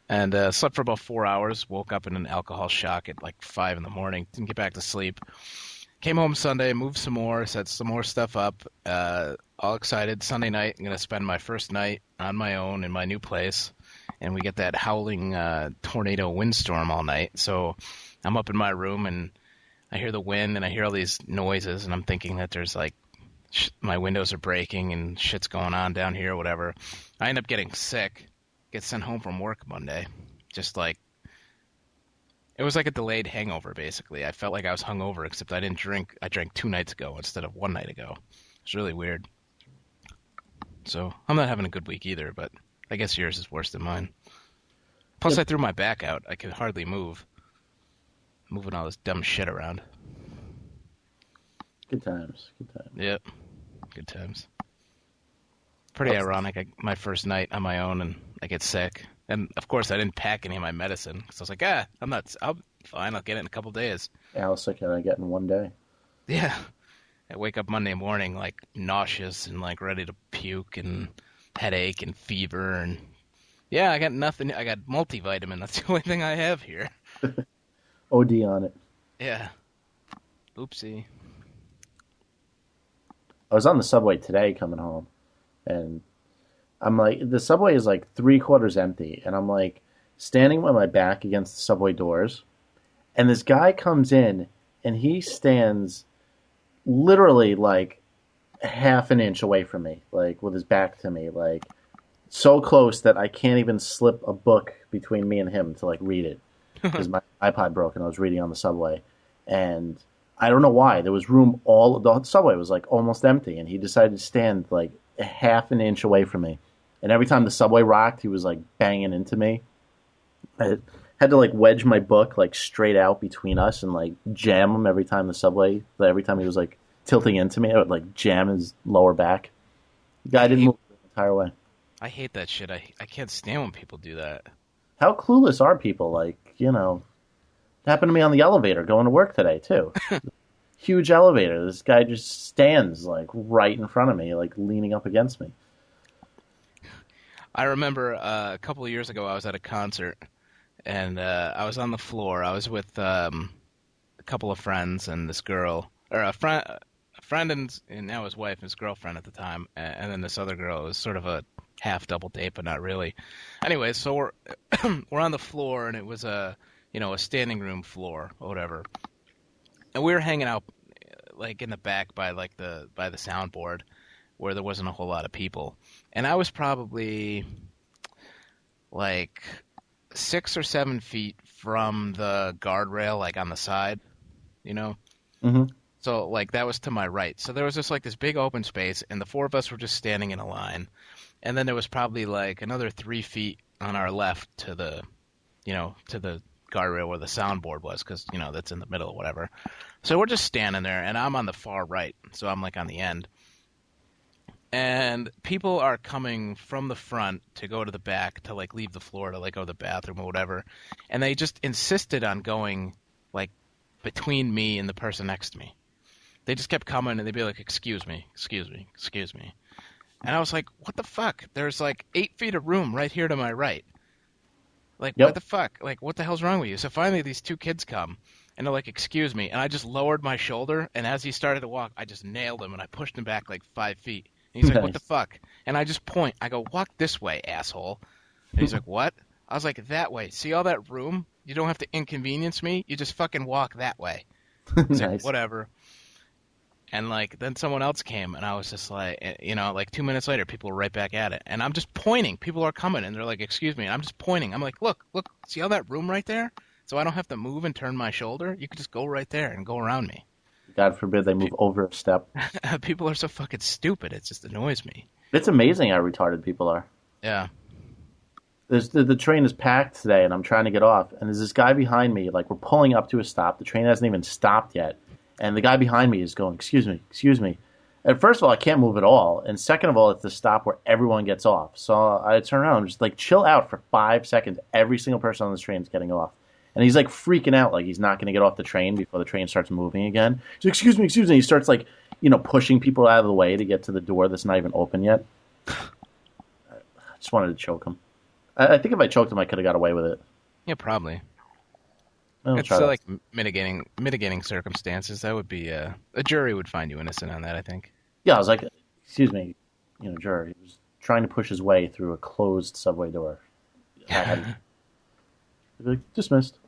And slept for about 4 hours. Woke up in an alcohol shock at like 5 in the morning. Didn't get back to sleep. Came home Sunday, moved some more, set some more stuff up. All excited. Sunday night, I'm going to spend my first night on my own in my new place. And we get that howling tornado windstorm all night. So I'm up in my room and I hear the wind and I hear all these noises. And I'm thinking that there's my windows are breaking and shit's going on down here or whatever. I end up getting sick, get sent home from work Monday. It was like a delayed hangover, basically. I felt like I was hungover, except I didn't drink. I drank 2 nights ago instead of 1 night ago. It's really weird. So I'm not having a good week either, but I guess yours is worse than mine. Plus, I threw my back out. I could hardly move. Moving all this dumb shit around. good times. Good times. Yep. Good times. Pretty ironic. My first night on my own, and I get sick. And, of course, I didn't pack any of my medicine. So I was like, I'm fine. I'll get it in a couple days. How sick can I get in one day? Yeah. I wake up Monday morning, nauseous and, ready to puke and headache and fever. And, yeah, I got nothing. I got multivitamin. That's the only thing I have here. OD on it. Yeah. Oopsie. I was on the subway today coming home, and I'm like, the subway is 3/4 empty, and I'm standing with my back against the subway doors, and this guy comes in, and he stands literally half an inch away from me, with his back to me, so close that I can't even slip a book between me and him to read it, because my iPod broke and I was reading on the subway, and I don't know why. There was room the subway was almost empty, and he decided to stand half an inch away from me. and every time the subway rocked, he was like banging into me. I had to like wedge my book like straight out between us and like jam him every time he was like tilting into me, I would like jam his lower back. The guy didn't move the entire way. I hate that shit. I can't stand when people do that. How clueless are people? Like, it happened to me on the elevator going to work today too. Huge elevator. This guy just stands like right in front of me, like leaning up against me. I remember a couple of years ago I was at a concert and I was on the floor. I was with a couple of friends and this girl, or a friend and now his wife, his girlfriend at the time, and then this other girl. It was sort of a half double date, but not really. Anyway, so we're we're on the floor, and it was a standing room floor or whatever, and we were hanging out like in the back by the soundboard where there wasn't a whole lot of people, and I was probably like 6 or 7 feet from the guardrail, like on the side, Mm-hmm. So like that was to my right. So there was just like this big open space, and the four of us were just standing in a line. And then there was probably like another 3 feet on our left to the guardrail where the soundboard was, because that's in the middle or whatever. So we're just standing there, and I'm on the far right, so I'm like on the end. And people are coming from the front to go to the back to like leave the floor to like go to the bathroom or whatever, and they just insisted on going like between me and the person next to me. They just kept coming, and they'd be like, "Excuse me, excuse me, excuse me." And I was like, what the fuck? There's like 8 feet of room right here to my right. Like, Yep. What the fuck? Like, what the hell's wrong with you? So finally these two kids come, and they're like, excuse me. And I just lowered my shoulder, and as he started to walk, I just nailed him, and I pushed him back like 5 feet. And he's like, what the fuck? And I just point. I go, walk this way, asshole. And he's like, what? I was like, that way. See all that room? You don't have to inconvenience me. You just fucking walk that way. He's Nice. like, whatever. And like then someone else came, and I was just like, like 2 minutes later, people were right back at it, and I'm just pointing. People are coming, and they're like, "Excuse me," and I'm just pointing. I'm like, "Look, see all that room right there? So I don't have to move and turn my shoulder. You could just go right there and go around me." God forbid they move over a step. People are so fucking stupid. It just annoys me. It's amazing how retarded people are. Yeah. The train is packed today, and I'm trying to get off, and there's this guy behind me. Like, we're pulling up to a stop. The train hasn't even stopped yet. And the guy behind me is going, excuse me, excuse me. And first of all, I can't move at all. And second of all, it's the stop where everyone gets off. So I turn around and just like chill out for 5 seconds. Every single person on this train is getting off. And he's like freaking out like he's not going to get off the train before the train starts moving again. He's like, excuse me, excuse me. He starts like, pushing people out of the way to get to the door that's not even open yet. I just wanted to choke him. I think if I choked him, I could have got away with it. Yeah, probably. I'll It's try that. like mitigating circumstances. That would be a jury would find you innocent on that, I think. Yeah, I was like, excuse me, juror. He was trying to push his way through a closed subway door. I had like, dismissed.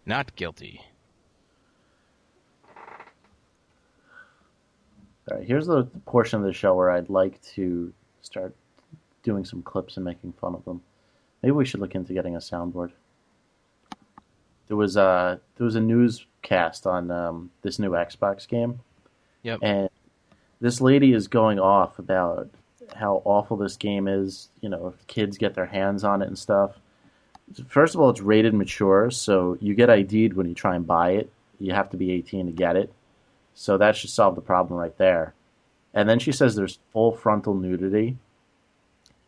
Not guilty. All right, here's the portion of the show where I'd like to start doing some clips and making fun of them. Maybe we should look into getting a soundboard. There was a newscast on this new Xbox game. Yep. And this lady is going off about how awful this game is, if kids get their hands on it and stuff. First of all, it's rated mature, so you get ID'd when you try and buy it. You have to be 18 to get it. So that should solve the problem right there. And then she says there's full frontal nudity,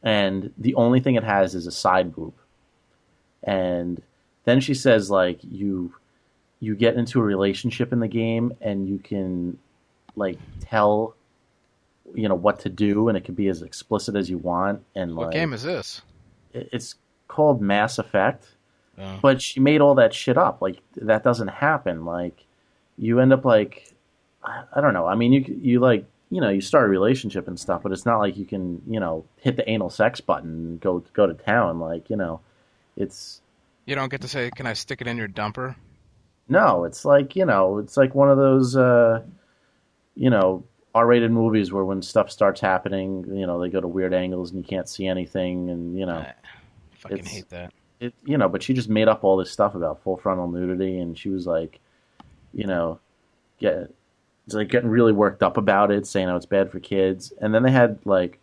and the only thing it has is a side boob. And then she says, like, you get into a relationship in the game, and you can, like, tell, what to do, and it could be as explicit as you want. And What game is this? It's called Mass Effect, Oh. but she made all that shit up. Like, that doesn't happen. Like, you end up, like, I don't know. I mean, you like, you start a relationship and stuff, but it's not like you can, hit the anal sex button and go to town. Like, it's... You don't get to say, "Can I stick it in your dumper?" No, it's like, it's like one of those, R-rated movies where when stuff starts happening, they go to weird angles and you can't see anything, and, I fucking hate that. But she just made up all this stuff about full frontal nudity, and she was like, getting really worked up about it, saying how it's bad for kids. And then they had, like,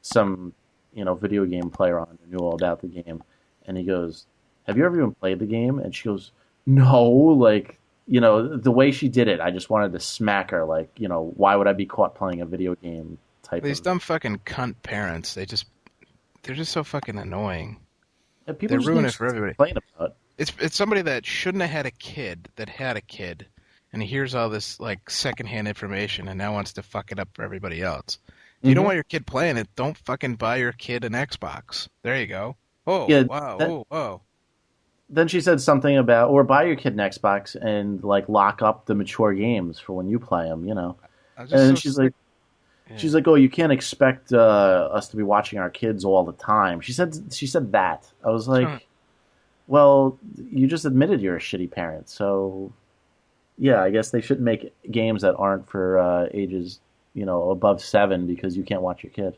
some video game player on who knew all about the game, and he goes, "Have you ever even played the game?" And she goes, "No." Like, the way she did it, I just wanted to smack her. Like, why would I be caught playing a video game type These of? dumb fucking cunt parents, they're just so fucking annoying. Yeah, people They just ruin need it shit for to everybody. complain about. It's somebody that shouldn't have had a kid that had a kid, and he hears all this like secondhand information and now wants to fuck it up for everybody else. If you don't Hmm. want your kid playing it, don't fucking buy your kid an Xbox. There you go. Oh Yeah, wow. that, Oh whoa. then she said something about, or buy your kid an Xbox and like lock up the mature games for when you play them. I'm just And so she's sick. like, Yeah. "Oh, you can't expect us to be watching our kids all the time." She said that. I was like, "Well, you just admitted you're a shitty parent, so yeah, I guess they shouldn't make games that aren't for ages, above 7 because you can't watch your kid."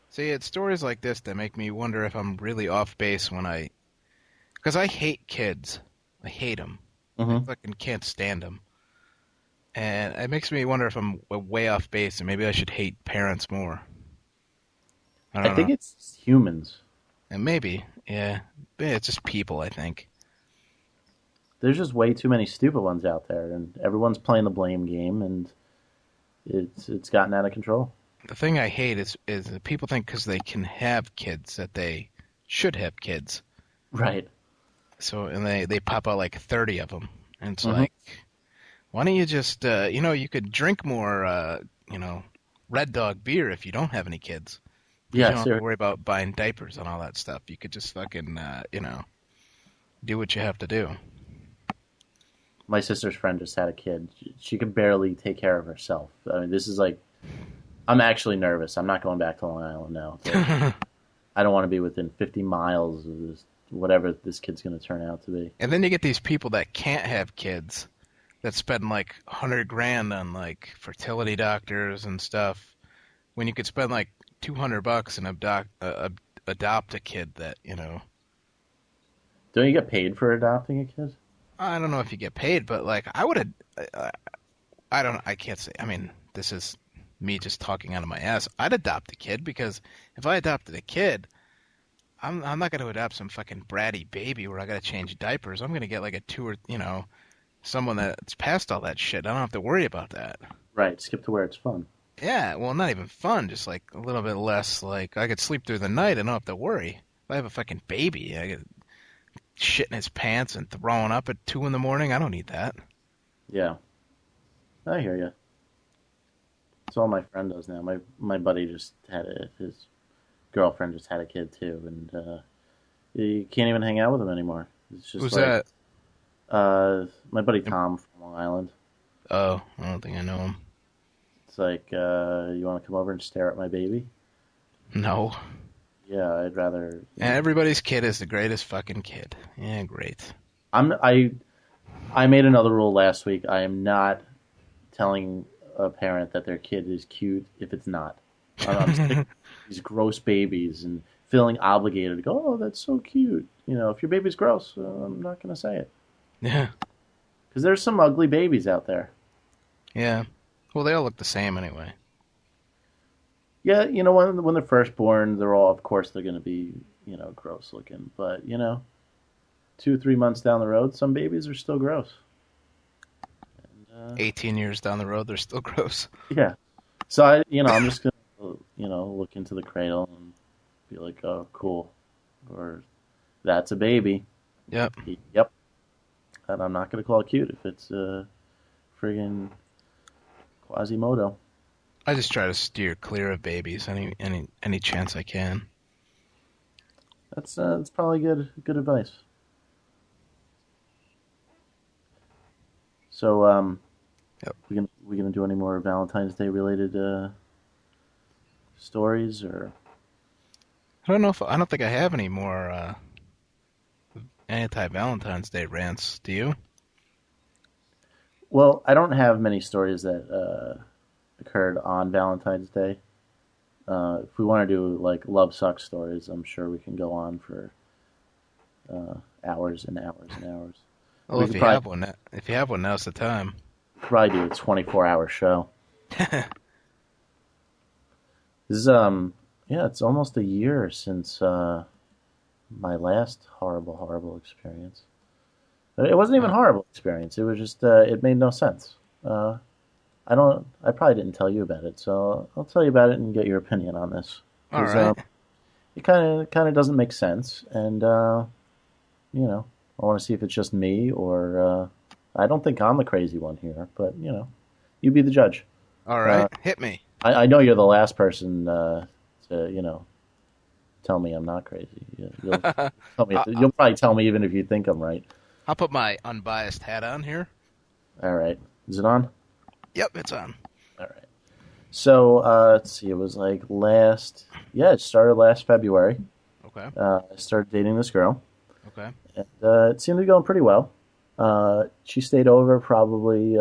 See, it's stories like this that make me wonder if I'm really off base because I hate kids. I hate them. I Hmm. fucking can't stand them. And it makes me wonder if I'm way off base and maybe I should hate parents more. I I don't think know. it's humans. And maybe, yeah. Yeah, it's just people, I think. There's just way too many stupid ones out there, and everyone's playing the blame game, and it's gotten out of control. The thing I hate is that people think because they can have kids that they should have kids. Right. So, and they pop out like 30 of them. And it's Hmm. like, why don't you just, you could drink more, Red Dog beer if you don't have any kids. Because you Yeah, don't have to seriously. worry about buying diapers and all that stuff. You could just fucking, do what you have to do. My sister's friend just had a kid. She could barely take care of herself. I mean, this is like, I'm actually nervous. I'm not going back to Long Island now. It's like, I don't want to be within 50 miles of this, whatever this kid's going to turn out to be. And then you get these people that can't have kids that spend like 100 grand on like fertility doctors and stuff when you could spend like $200 and adopt a kid that, Don't you get paid for adopting a kid? I don't know if you get paid, but like I would have, I can't say, I mean, this is me just talking out of my ass. I'd adopt a kid because if I adopted a kid, I'm not going to adopt some fucking bratty baby where I got to change diapers. I'm going to get like a two or, someone that's past all that shit. I don't have to worry about that. Right. Skip to where it's fun. Yeah, well, not even fun, just like a little bit less. Like I could sleep through the night and don't have to worry. If I have a fucking baby, I get shit in his pants and throwing up at 2 in the morning. I don't need that. Yeah. I hear you. That's all my friend does now. My buddy just had his girlfriend just had a kid too, and you can't even hang out with him anymore. It's just Who's like that? my buddy Tom from Long Island. Oh, I don't think I know him. It's like, you want to come over and stare at my baby? No. Yeah, I'd rather. And everybody's kid is the greatest fucking kid. Yeah, great. I made another rule last week. I am not telling a parent that their kid is cute if it's not. I'm sick of these gross babies and feeling obligated to go, "Oh, that's so cute." If your baby's gross, I'm not going to say it Yeah. because there's some ugly babies out there. Yeah. Well, they all look the same anyway. Yeah, when they're first born, of course, they're going to be gross looking. But 2 3 months down the road, some babies are still gross. And, 18 years down the road, they're still gross. yeah. So I'm just gonna look into the cradle and be like, "Oh, cool," or "That's a baby." Yep. Yep. And I'm not gonna call it cute if it's friggin' Quasimodo. I just try to steer clear of babies any chance I can. That's probably good advice. So Yep. we gonna do any more Valentine's Day related stories or? I don't think I have any more anti-Valentine's Day rants. Do you? Well, I don't have many stories that occurred on Valentine's Day. If we want to do like love sucks stories, I'm sure we can go on for hours and hours and hours. Well, We if could you probably, have one, now's the time. probably do a 24-hour show. This is Yeah, it's almost a year since my last horrible, horrible experience. It wasn't even a Uh, horrible experience. It was just it made no sense. Uh, I don't. I probably didn't tell you about it, so I'll tell you about it and get your opinion on this all because right. it kind of doesn't make sense, and you know, I want to see if it's just me or I don't think I'm the crazy one here, but you be the judge. All Uh, right. Hit me. I know you're the last person to tell me I'm not crazy. You'll tell me. I- I- You'll probably tell me even if you think I'm right. I'll put my unbiased hat on here. All right, is it on? Yep, it's on. All right. So let's see. It was like last. Yeah, it started last February. Okay. I started dating this girl, Okay. and it seemed to be going pretty well. She stayed over probably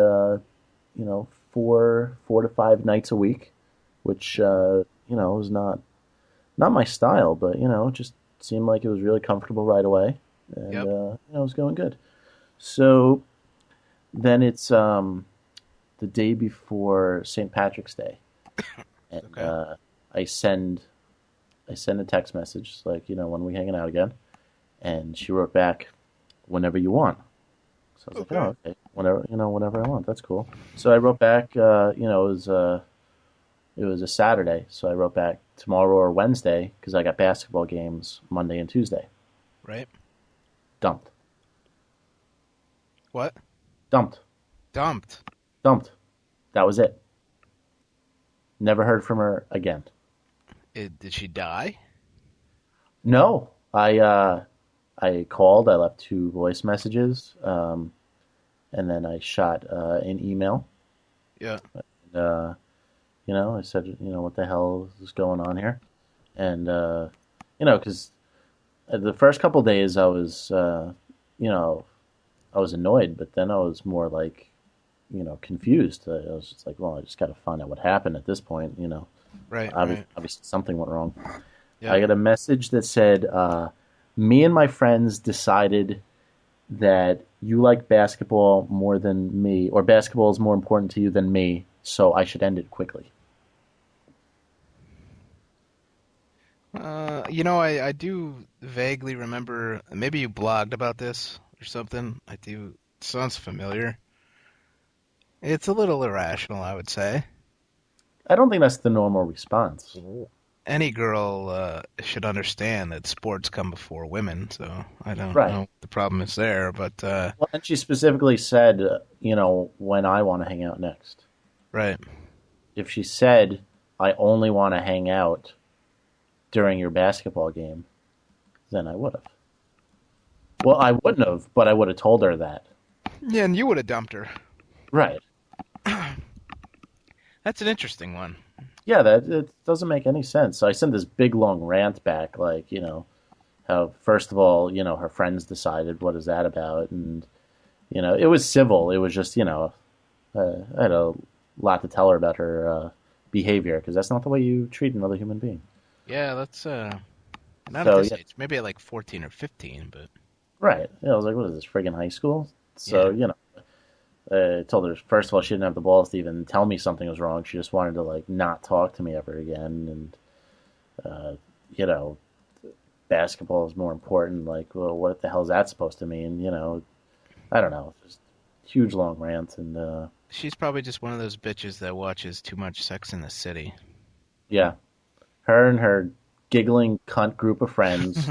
four to five nights a week, which was not my style, but it just seemed like it was really comfortable right away, and Yep. it was going good. So then it's the day before St. Patrick's Day, and Okay. I send a text message like when we hanging out again, and she wrote back, "Whenever you want." So I was like, Okay. "Oh, okay, whenever I want. That's cool." So I wrote back, it was a Saturday, so I wrote back tomorrow or Wednesday because I got basketball games Monday and Tuesday. Right. Dumped, What? dumped, Dumped. dumped. That was it. Never heard from her again. Did she die? No, I called. I left two voice messages, and then I shot an email. Yeah. Uh, I said, what the hell is going on here? And because the first couple days I was, you know, I was annoyed, but then I was more like, confused. I was just like, well, I just got to find out what happened at this point. Right. Obviously, Right. obviously something went wrong. I Yep. got a message that said, me and my friends decided that you like basketball more than me, or basketball is more important to you than me, so I should end it quickly. I do vaguely remember. Maybe you blogged about this or something. I do. It sounds familiar. It's a little irrational, I would say. I don't think that's the normal response. Any girl should understand that sports come before women, so I don't Right. know what the problem is there, but Well, and she specifically said, when I want to hang out next. right. If she said, I only want to hang out during your basketball game, then I would have. Well, I wouldn't have, but I would have told her that. Yeah, and you would have dumped her. Right. That's an interesting one. Yeah, that it doesn't make any sense. So I sent this big long rant back, like, how first of all, her friends decided what is that about, and it was civil. It was just, I had a lot to tell her about her behavior because that's not the way you treat another human being. Yeah, that's not at So this yeah, age. Maybe at like 14 or 15, but right. I was like, what is this, friggin' high school? So yeah. I told her first of all she didn't have the balls to even tell me something was wrong. She just wanted to like not talk to me ever again, and you know, basketball is more important. Like, well, what the hell is that supposed to mean? I don't know. Just huge long rant, and She's probably just one of those bitches that watches too much Sex in the City. yeah, her and her giggling cunt group of friends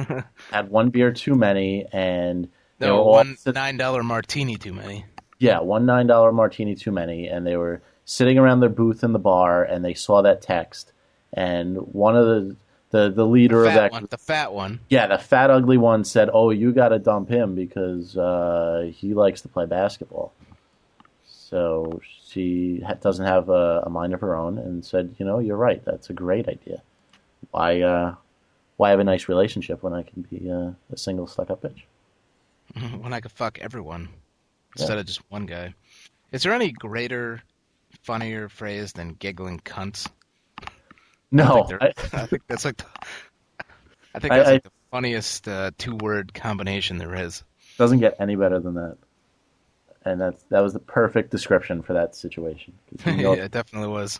had one beer too many, and they were No, all one $9 martini too many. yeah, one $9 martini too many, and they were sitting around their booth in the bar, and they saw that text, and one of the The leader of fat that one. group, The fat one. yeah, the fat ugly one said, "Oh, you got to dump him because he likes to play basketball." So she doesn't have a mind of her own, and said, "You're right. That's a great idea. Why have a nice relationship when I can be a single stuck-up bitch?" When I could fuck everyone Yeah. instead of just one guy. Is there any greater, funnier phrase than giggling cunts? I think No, there. I think that's like. I think that's I like the funniest two-word combination there is. doesn't get any better than that. And that was the perfect description for that situation. 'Cause Yeah, it definitely was.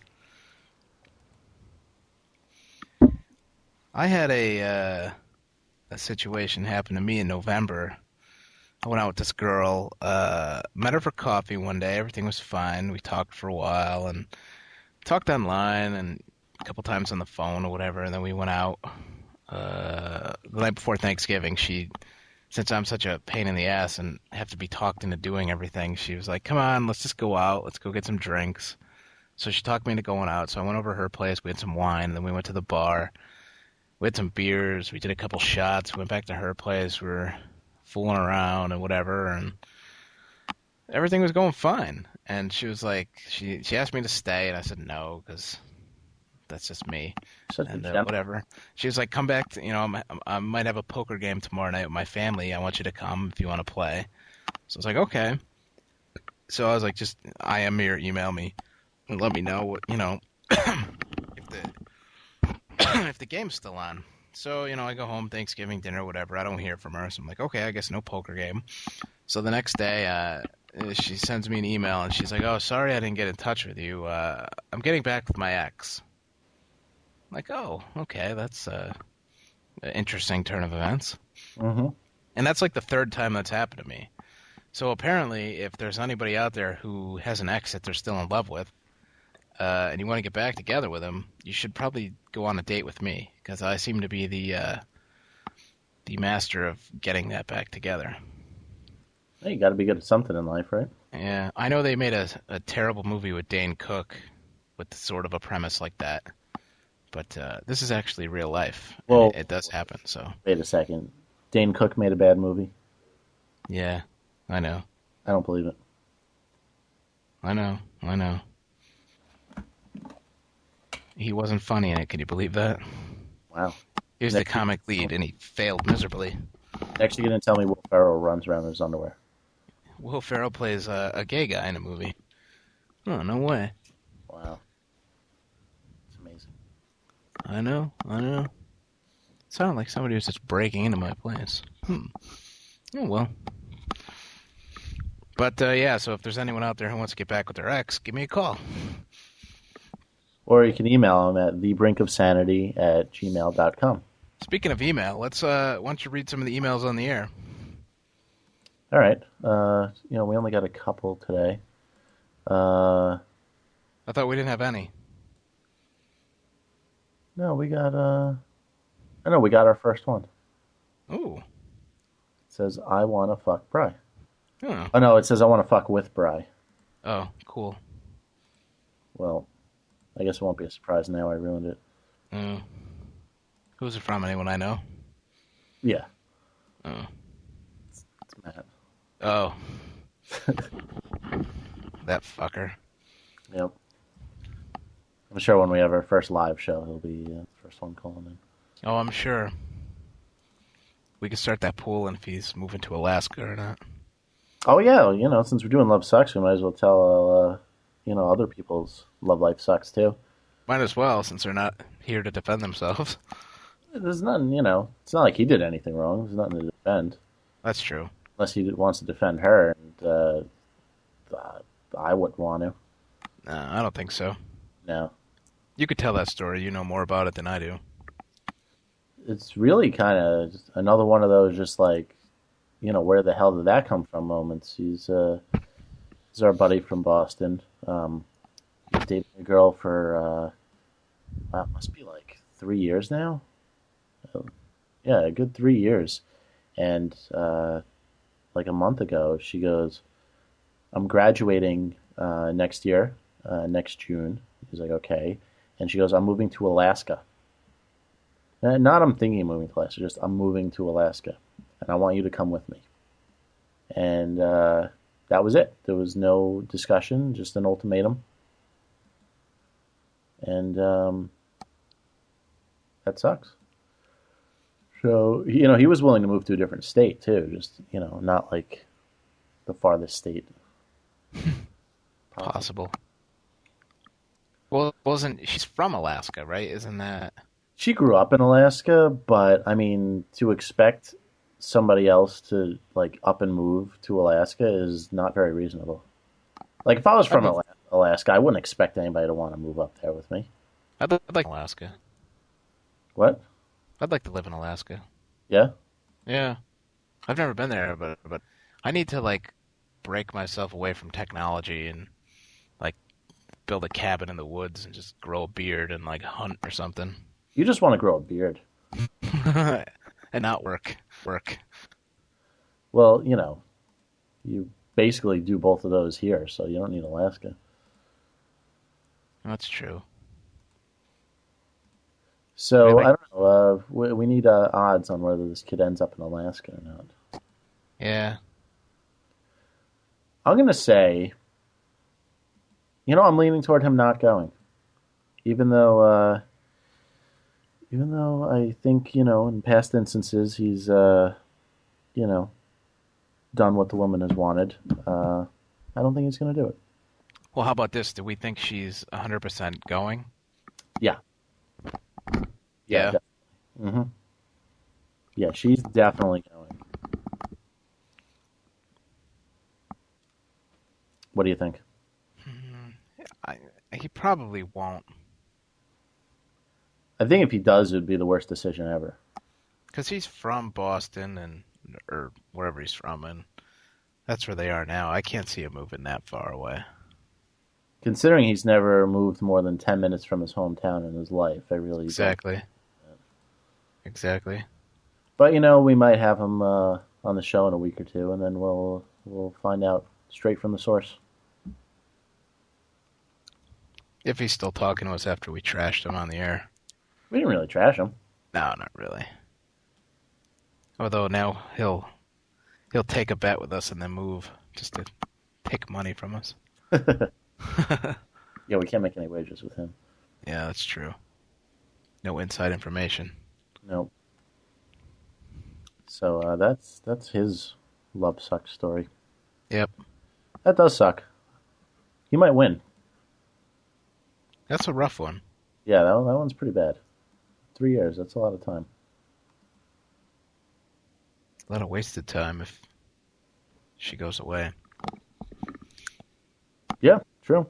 I had a situation happen to me in November. I went out with this girl, met her for coffee one day. Everything was fine. We talked for a while and talked online and a couple times on the phone or whatever. And then we went out the night before Thanksgiving. Since I'm such a pain in the ass and have to be talked into doing everything, she was like, "Come on, let's just go out. Let's go get some drinks." So she talked me into going out. So I went over to her place. We had some wine. And then we went to the bar. We had some beers. We did a couple shots. We went back to her place. We were fooling around and whatever, and everything was going fine. And she was like, she asked me to stay, and I said no because that's just me. Such a And gem. whatever. She was like, come back. I might have a poker game tomorrow night with my family. I want you to come if you want to play. So I was like, okay. So I was like, just IM me or email me and let me know what if if the game's still on. So, I go home, Thanksgiving dinner, whatever. I don't hear from her. So I'm like, okay, I guess no poker game. So the next day, she sends me an email, and she's like, oh, sorry I didn't get in touch with you. I'm getting back with my ex. I'm like, oh, okay, that's an interesting turn of events. Mm-hmm. And that's like the third time that's happened to me. So apparently, if there's anybody out there who has an ex that they're still in love with, and you want to get back together with him, you should probably go on a date with me, because I seem to be the master of getting that back together. Hey, you got to be good at something in life, right? Yeah, I know they made a terrible movie with Dane Cook with sort of a premise like that, but this is actually real life. Well, and it does happen, so. wait a second. Dane Cook made a bad movie? Yeah, I know. I don't believe it. I know. He wasn't funny in it, can you believe that? Wow. He was the comic lead, and he failed miserably. Next, you're going to tell me Will Ferrell runs around in his underwear. Will Ferrell plays a gay guy in a movie. Oh, no way. Wow. It's amazing. I know. Sounded like somebody was just breaking into my place. Oh, well. But, yeah, so if there's anyone out there who wants to get back with their ex, give me a call. Or you can email him at thebrinkofsanity@gmail.com. Speaking of email, let's why don't you read some of the emails on the air? All right. We only got a couple today. I thought we didn't have any. No, we got we got our first one. Ooh. It says, I want to fuck Bry. Oh. Oh, no, it says, I want to fuck with Bry. Oh, cool. Well, I guess it won't be a surprise now I ruined it. Who's it from? Anyone I know? Yeah. Oh. It's Matt. Oh. That fucker. Yep. I'm sure when we have our first live show, he'll be the first one calling in. Oh, I'm sure. We could start that pool and if he's moving to Alaska or not. Oh, yeah. Since we're doing Love Sucks, we might as well tell, other people's love life sucks, too. Might as well, since they're not here to defend themselves. There's nothing, it's not like he did anything wrong. There's nothing to defend. That's true. Unless he wants to defend her, and I wouldn't want to. No, I don't think so. No. You could tell that story. You know more about it than I do. It's really kind of another one of those just like, where the hell did that come from moments. He's our buddy from Boston. He's dating a girl for, it must be like 3 years now. Yeah, a good 3 years. And like a month ago, she goes, I'm graduating next year, next June. He's like, okay. And she goes, I'm moving to Alaska. Not I'm thinking of moving to Alaska, just I'm moving to Alaska. And I want you to come with me. And that was it. There was no discussion, just an ultimatum. And that sucks. So, he was willing to move to a different state, too. Just, not like the farthest state possible. Well, she's from Alaska, right? Isn't that... She grew up in Alaska, but, I mean, to expect somebody else to, like, up and move to Alaska is not very reasonable. Like, if I was from Alaska, I wouldn't expect anybody to want to move up there with me. I'd like Alaska. What? I'd like to live in Alaska. Yeah? Yeah, I've never been there, but I need to like break myself away from technology and like build a cabin in the woods and just grow a beard and like hunt or something. You just want to grow a beard. And not work. Work. Well, you basically do both of those here, so you don't need Alaska. That's true. So, Maybe. I don't know. We need odds on whether this kid ends up in Alaska or not. Yeah. I'm going to say, I'm leaning toward him not going. Even though I think, in past instances he's, done what the woman has wanted, I don't think he's going to do it. Well, how about this? Do we think she's 100% going? Yeah. Yeah. Mm-hmm. Yeah, she's definitely going. What do you think? He probably won't. I think if he does, it would be the worst decision ever. Because he's from Boston or wherever he's from, and that's where they are now. I can't see him moving that far away. Considering he's never moved more than 10 minutes from his hometown in his life, I really Exactly. don't. Exactly. But, we might have him on the show in a week or two, and then we'll find out straight from the source. If he's still talking to us after we trashed him on the air. We didn't really trash him. No, not really. Although now he'll take a bet with us and then move just to take money from us. Yeah, we can't make any wages with him. Yeah, that's true. No inside information. Nope. So that's his love suck story. Yep. That does suck. He might win. That's a rough one. Yeah, that one's pretty bad. 3 years, that's a lot of time. A lot of wasted time if she goes away. Yeah, true.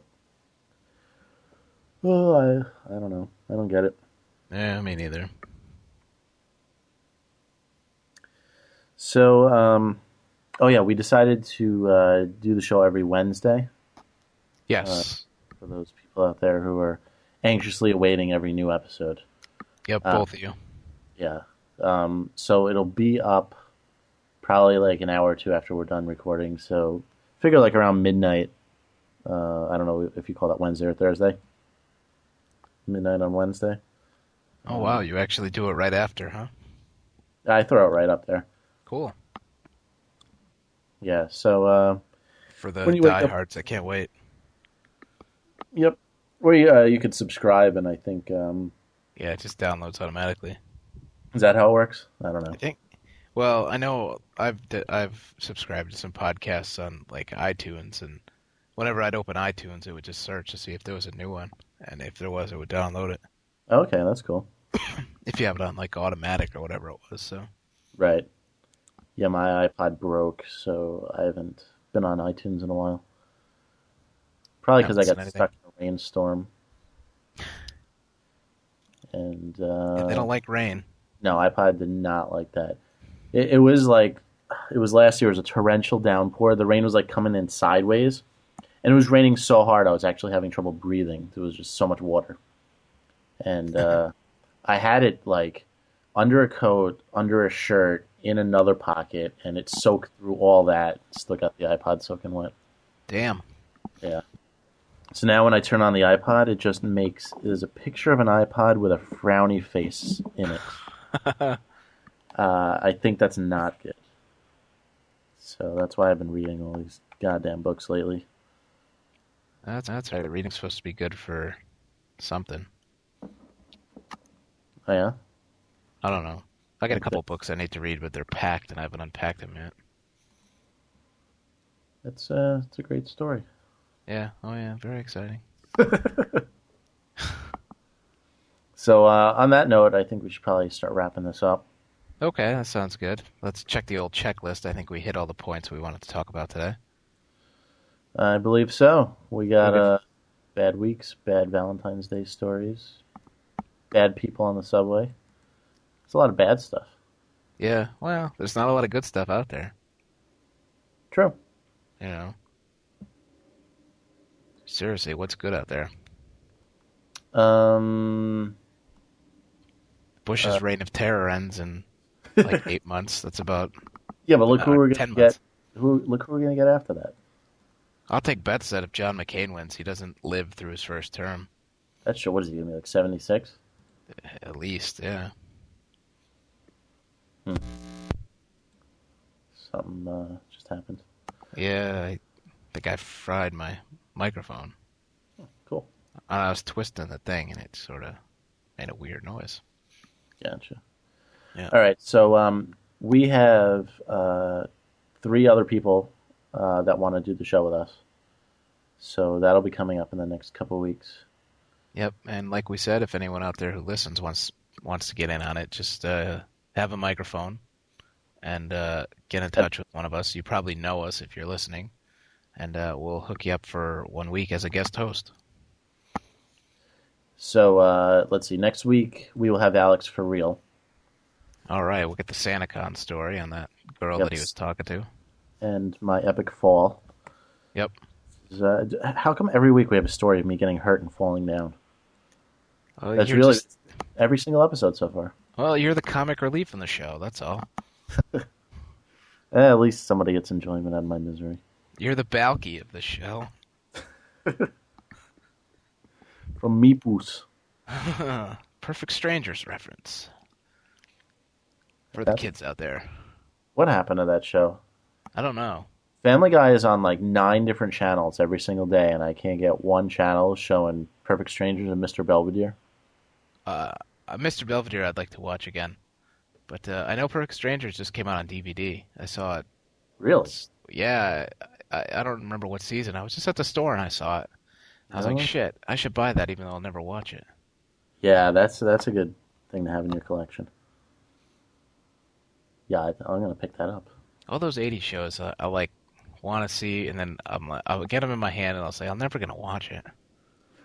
Well, I don't know. I don't get it. Yeah, me neither. So, oh yeah, we decided to do the show every Wednesday. Yes. For those people out there who are anxiously awaiting every new episode. Yep, both of you. Yeah. So it'll be up probably like an hour or two after we're done recording. So figure like around midnight. I don't know if you call that Wednesday or Thursday. Midnight on Wednesday. Oh, wow, you actually do it right after, huh? I throw it right up there. Cool. Yeah, so... For the diehards, I can't wait. Yep. Or you could subscribe, and I think... Yeah, it just downloads automatically. Is that how it works? I don't know. I think... Well, I know I've subscribed to some podcasts on like iTunes, and whenever I'd open iTunes, it would just search to see if there was a new one, and if there was, it would download it. Okay, that's cool. If you have it on like automatic or whatever it was, so. Right. Yeah, my iPod broke, so I haven't been on iTunes in a while. Probably because I got stuck in a rainstorm. And they don't like rain. No, iPod did not like that. It was like, it was last year. It was a torrential downpour. The rain was like coming in sideways, and it was raining so hard I was actually having trouble breathing. There was just so much water, and I had it like under a coat, under a shirt, in another pocket, and it soaked through all that. Still got the iPod soaking wet. Damn. Yeah. So now when I turn on the iPod, it just there's a picture of an iPod with a frowny face in it. I think that's not good. So that's why I've been reading all these goddamn books lately. That's right. Reading's supposed to be good for something. Oh, yeah? I don't know. I got a couple books I need to read, but they're packed, and I haven't unpacked them yet. It's a great story. Yeah. Oh, yeah. Very exciting. So on that note, I think we should probably start wrapping this up. Okay, that sounds good. Let's check the old checklist. I think we hit all the points we wanted to talk about today. I believe so. We got bad weeks, bad Valentine's Day stories, bad people on the subway, It's a lot of bad stuff. Yeah, well, there's not a lot of good stuff out there. True. You know, seriously, what's good out there? Um. Uh, Bush's reign of terror ends in like 8 months. That's about yeah, but look who we're gonna 10 months. get. Look who we're gonna get after that. I'll take bets that if John McCain wins, he doesn't live through his first term. That's sure. What is he gonna be like? 76. At least, yeah. Hmm. Something just happened. Yeah, I think I fried my microphone. Cool. I was twisting the thing, and it sort of made a weird noise. Gotcha. Yeah. All right. So we have three other people that want to do the show with us. So that'll be coming up in the next couple of weeks. Yep. And like we said, if anyone out there who listens wants to get in on it, just have a microphone and get in touch with one of us. You probably know us if you're listening, and we'll hook you up for 1 week as a guest host. So let's see. Next week we will have Alex for real. All right, we'll get the SantaCon story on that girl Yep. that he was talking to. And my epic fall. Yep. How come every week we have a story of me getting hurt and falling down? That's You're really just, every single episode so far. well, you're the comic relief in the show. That's all. At least somebody gets enjoyment out of my misery. You're the Balky of the show. From Meepus. Perfect Strangers reference for the kids out there. What happened to that show? I don't know. Family Guy is on like 9 different channels every single day, and I can't get one channel showing Perfect Strangers and Mr. Belvedere. Mr. Belvedere I'd like to watch again. But I know Perfect Strangers just came out on DVD. I saw it. Really? Yeah, I don't remember what season. I was just at the store and I saw it. I was like, Oh. shit, I should buy that even though I'll never watch it. Yeah, that's a good thing to have in your collection. Yeah, I'm going to pick that up. All those 80s shows I like want to see, and then I'll get them in my hand and I'll say, I'm never going to watch it.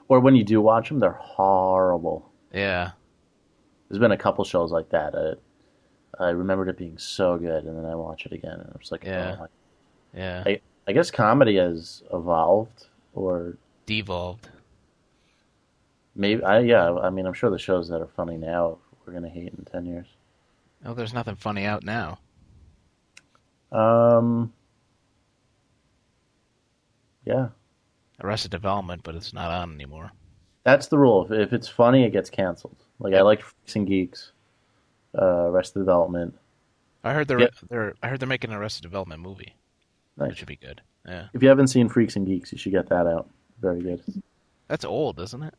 Or when you do watch them, they're horrible. Yeah. There's been a couple shows like that. I remembered it being so good, and then I watch it again, and I'm just like, Yeah. oh my. Yeah. I guess comedy has evolved, or Devolved. maybe I mean, I'm sure the shows that are funny now we're gonna hate in 10 years. Oh, there's nothing funny out now. Yeah, Arrested Development, but it's not on anymore. that's the rule. If it's funny, it gets canceled. Like I like Freaks and Geeks, Arrested Development. I heard they're making an Arrested Development movie. Nice. Which would be good. Yeah. If you haven't seen Freaks and Geeks, you should get that out. Very good. That's old, isn't it?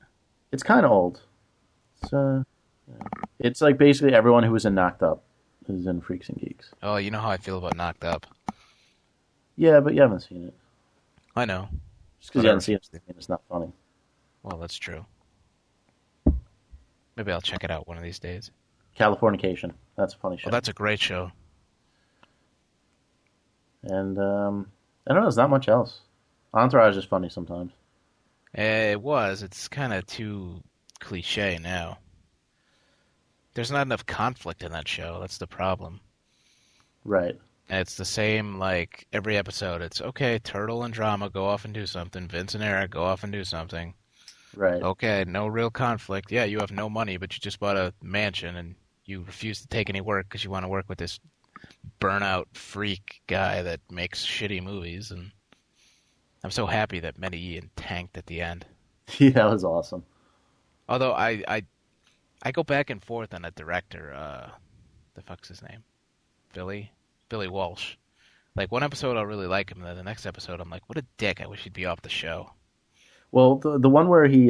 It's kind of old. It's like basically everyone who was in Knocked Up is in Freaks and Geeks. Oh, you know how I feel about Knocked Up. Yeah, but you haven't seen it. I know. Just because you haven't seen it doesn't mean it's not funny. Well, that's true. Maybe I'll check it out one of these days. Californication. That's a funny show. Well, that's a great show. And I don't know. There's not much else. Entourage is funny sometimes. It was. It's kind of too cliche now. There's not enough conflict in that show. That's the problem. Right. And it's the same, like, every episode. It's, okay, Turtle and Drama go off and do something. Vince and Eric go off and do something. Right. Okay, no real conflict. Yeah, you have no money, but you just bought a mansion and you refuse to take any work because you want to work with this burnout freak guy that makes shitty movies. And I'm so happy that Medellin tanked at the end. Yeah, that was awesome. Although I go back and forth on that director. The fuck's his name? Billy Walsh. Like, one episode I'll really like him, and then the next episode I'm like, what a dick. I wish he'd be off the show. Well, the one where he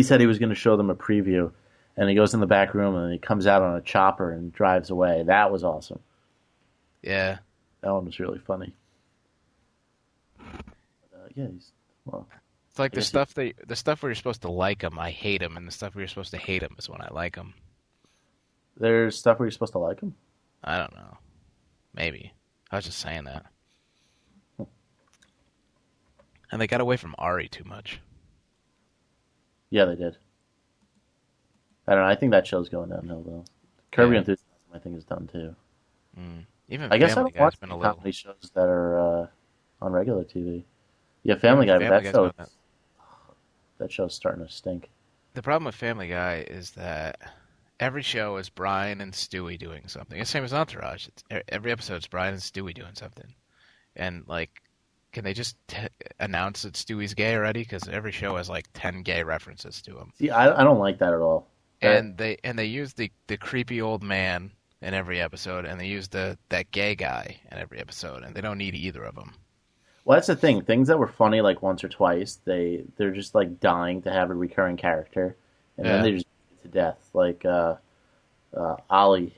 said he was going to show them a preview, and he goes in the back room and he comes out on a chopper and drives away. That was awesome. Yeah. That one was really funny. Yeah, well. It's like the stuff where you're supposed to like him, I hate him, and the stuff where you're supposed to hate him is when I like him. There's stuff where you're supposed to like him? I don't know. Maybe. I was just saying that. And they got away from Ari too much. Yeah, they did. I don't know. I think that show's going downhill, though. Curb Your Yeah. Enthusiasm, I think, is done too. Even I guess I Family don't Guy's watch been a any little. comedy shows that are on regular TV. Yeah, Even Family Guy, but Family Guy's been. that show's starting to stink. The problem with Family Guy is that every show is Brian and Stewie doing something. It's the same as Entourage. Every episode's Brian and Stewie doing something. And like, can they just announce that Stewie's gay already? Because every show has like 10 gay references to him. See, I don't like that at all. That And they use the creepy old man in every episode, and they use that gay guy in every episode, and they don't need either of them. Well, that's the thing. Things that were funny like once or twice, they're just like dying to have a recurring character, and then Yeah, they just beat it to death. Like Ollie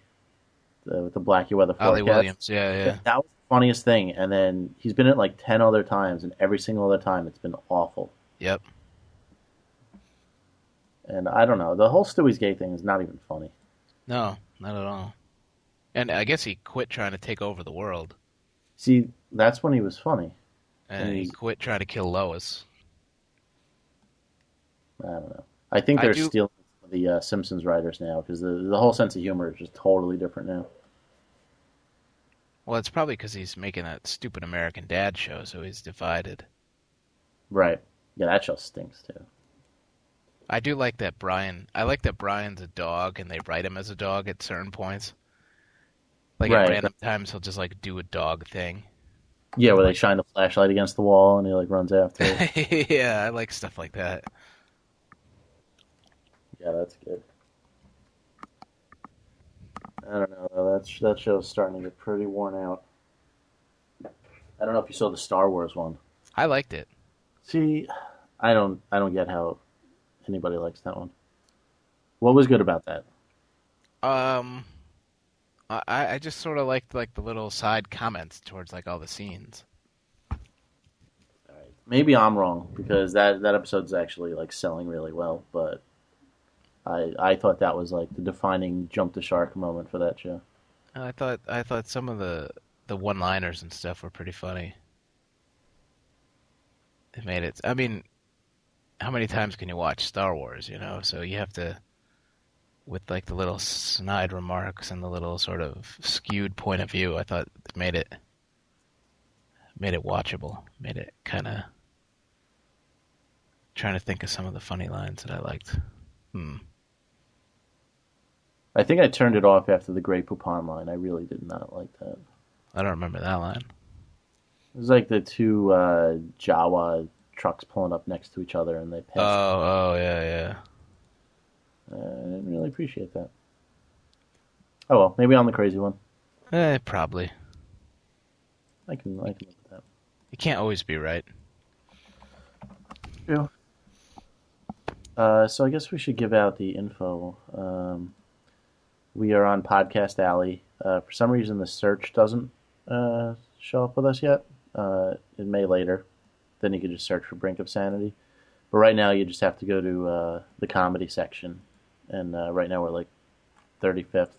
with the Blackie Weather Ollie Forecast. Williams. Yeah, yeah. That was the funniest thing, and then he's been in it like 10 other times, and every single other time it's been awful. Yep. And I don't know. The whole Stewie's gay thing is not even funny. No, not at all. And I guess he quit trying to take over the world, See, that's when he was funny. and he quit trying to kill Lois. I don't know. I think I they're do. stealing the Simpsons writers now because the whole sense of humor is just totally different now. Well, it's probably because he's making that stupid American Dad show, so he's divided. Right. Yeah, that show stinks too. I do like that Brian. I like that Brian's a dog, and they write him as a dog at certain points. Like at Right. random times, he'll just like do a dog thing. Yeah, where they Like, shine the flashlight against the wall and he like runs after it. yeah, I like stuff like that. Yeah, that's good. I don't know though. That show's starting to get pretty worn out. I don't know if you saw the Star Wars one. I liked it. See, I don't get how anybody likes that one. What was good about that? Um, I just sort of liked like the little side comments towards like all the scenes. Maybe I'm wrong because that episode's actually like selling really well, but I thought that was like the defining jump the shark moment for that show. I thought some of the one-liners and stuff were pretty funny. It made it. I mean, how many times can you watch Star Wars? You know, so you have to with like the little snide remarks and the little sort of skewed point of view. I thought it made it watchable. Made it kind of trying to think of some of the funny lines that I liked. I think I turned it off after the Great Poupon line. I really did not like that. I don't remember that line. It was like the two Jawa trucks pulling up next to each other and they passed. Oh, yeah, yeah. I didn't really appreciate that. Oh well, maybe I'm the crazy one. Probably. I can live with that. You can't always be right. True. So I guess we should give out the info. We are on Podcast Alley. For some reason, the search doesn't show up with us yet. It may later. Then you could just search for Brink of Sanity. But right now, you just have to go to the comedy section. And right now, we're like 35th.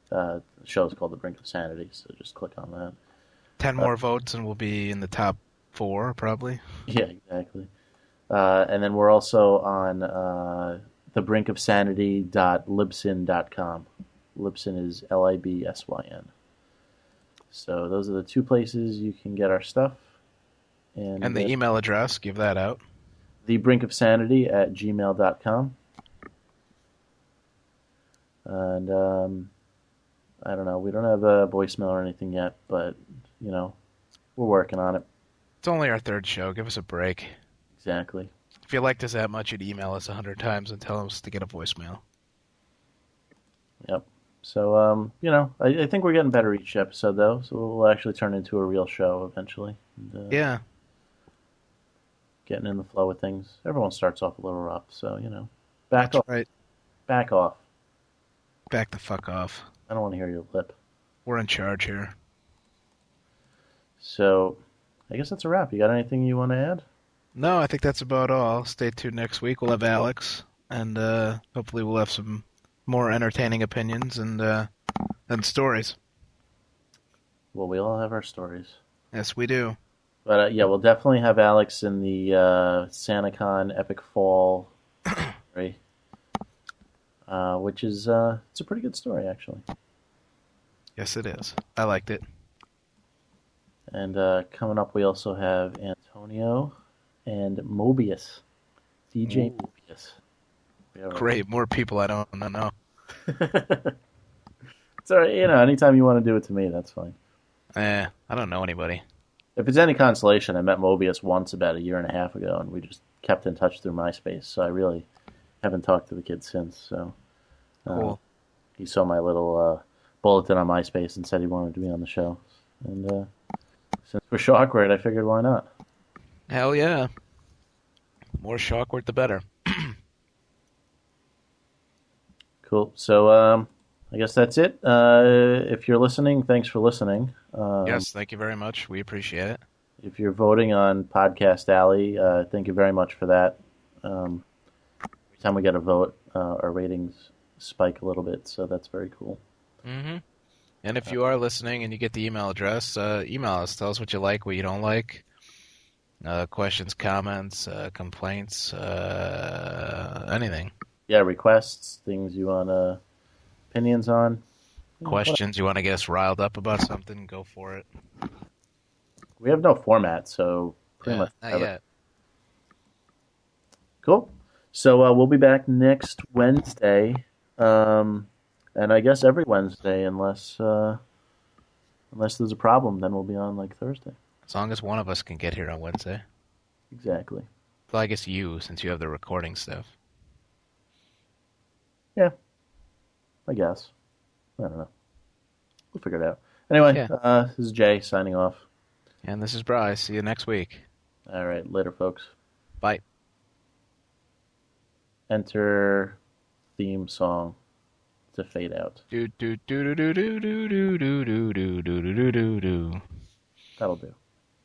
The show is called The Brink of Sanity, so just click on that. 10 more votes and we'll be in the top 4, probably. Yeah, exactly. And then we're also on thebrinkofsanity.libsyn.com. Libsyn is Libsyn. So those are the two places you can get our stuff. And the email address, give that out. thebrinkofsanity@gmail.com. And I don't know. We don't have a voicemail or anything yet, but, you know, we're working on it. It's only our 3rd show. Give us a break. Exactly. If you liked us that much, you'd email us 100 times and tell us to get a voicemail. Yep. So, you know, I think we're getting better each episode, though. So we'll actually turn into a real show eventually. And, Yeah. Getting in the flow of things. Everyone starts off a little rough, so, you know. Back off. Right. Back off. Back the fuck off. I don't want to hear your lip. We're in charge here. So, I guess that's a wrap. You got anything you want to add? No, I think that's about all. Stay tuned next week. We'll have Alex, and hopefully we'll have some more entertaining opinions and stories. Well, we all have our stories. Yes, we do. But, yeah, we'll definitely have Alex in the SantaCon Epic Fall. Right? which is it's a pretty good story actually. Yes, it is. I liked it. And coming up, we also have Antonio and Mobius, DJ Ooh. Mobius. Great. More people I don't know. So anytime you want to do it to me, that's fine. I don't know anybody. If it's any consolation, I met Mobius once about a year and a half ago, and we just kept in touch through MySpace. So I really haven't talked to the kid since. So Cool. he saw my little bulletin on MySpace and said he wanted to be on the show. And since we're Shockword, I figured why not. Hell yeah. More Shockword, the better. Cool. So I guess that's it. If you're listening, thanks for listening. Yes, thank you very much. We appreciate it. If you're voting on Podcast Alley, thank you very much for that. Every time we get a vote, our ratings spike a little bit, so that's very cool. Mm-hmm. And if you are listening and you get the email address, email us. Tell us what you like, what you don't like. Questions, comments, complaints, anything. Yeah, requests, things you want opinions on. Questions, you want to get us riled up about something, go for it. We have no format, so pretty much not yet. Cool. So we'll be back next Wednesday, and I guess every Wednesday, unless there's a problem, then we'll be on like Thursday. As long as one of us can get here on Wednesday. Exactly. Well, I guess you, since you have the recording stuff. Yeah, I guess. I don't know. We'll figure it out. Anyway, this is Jay signing off. And this is Bryce. See you next week. All right, later, folks. Bye. Enter theme song to fade out. Do do do do do do do do do do do do do do. That'll do.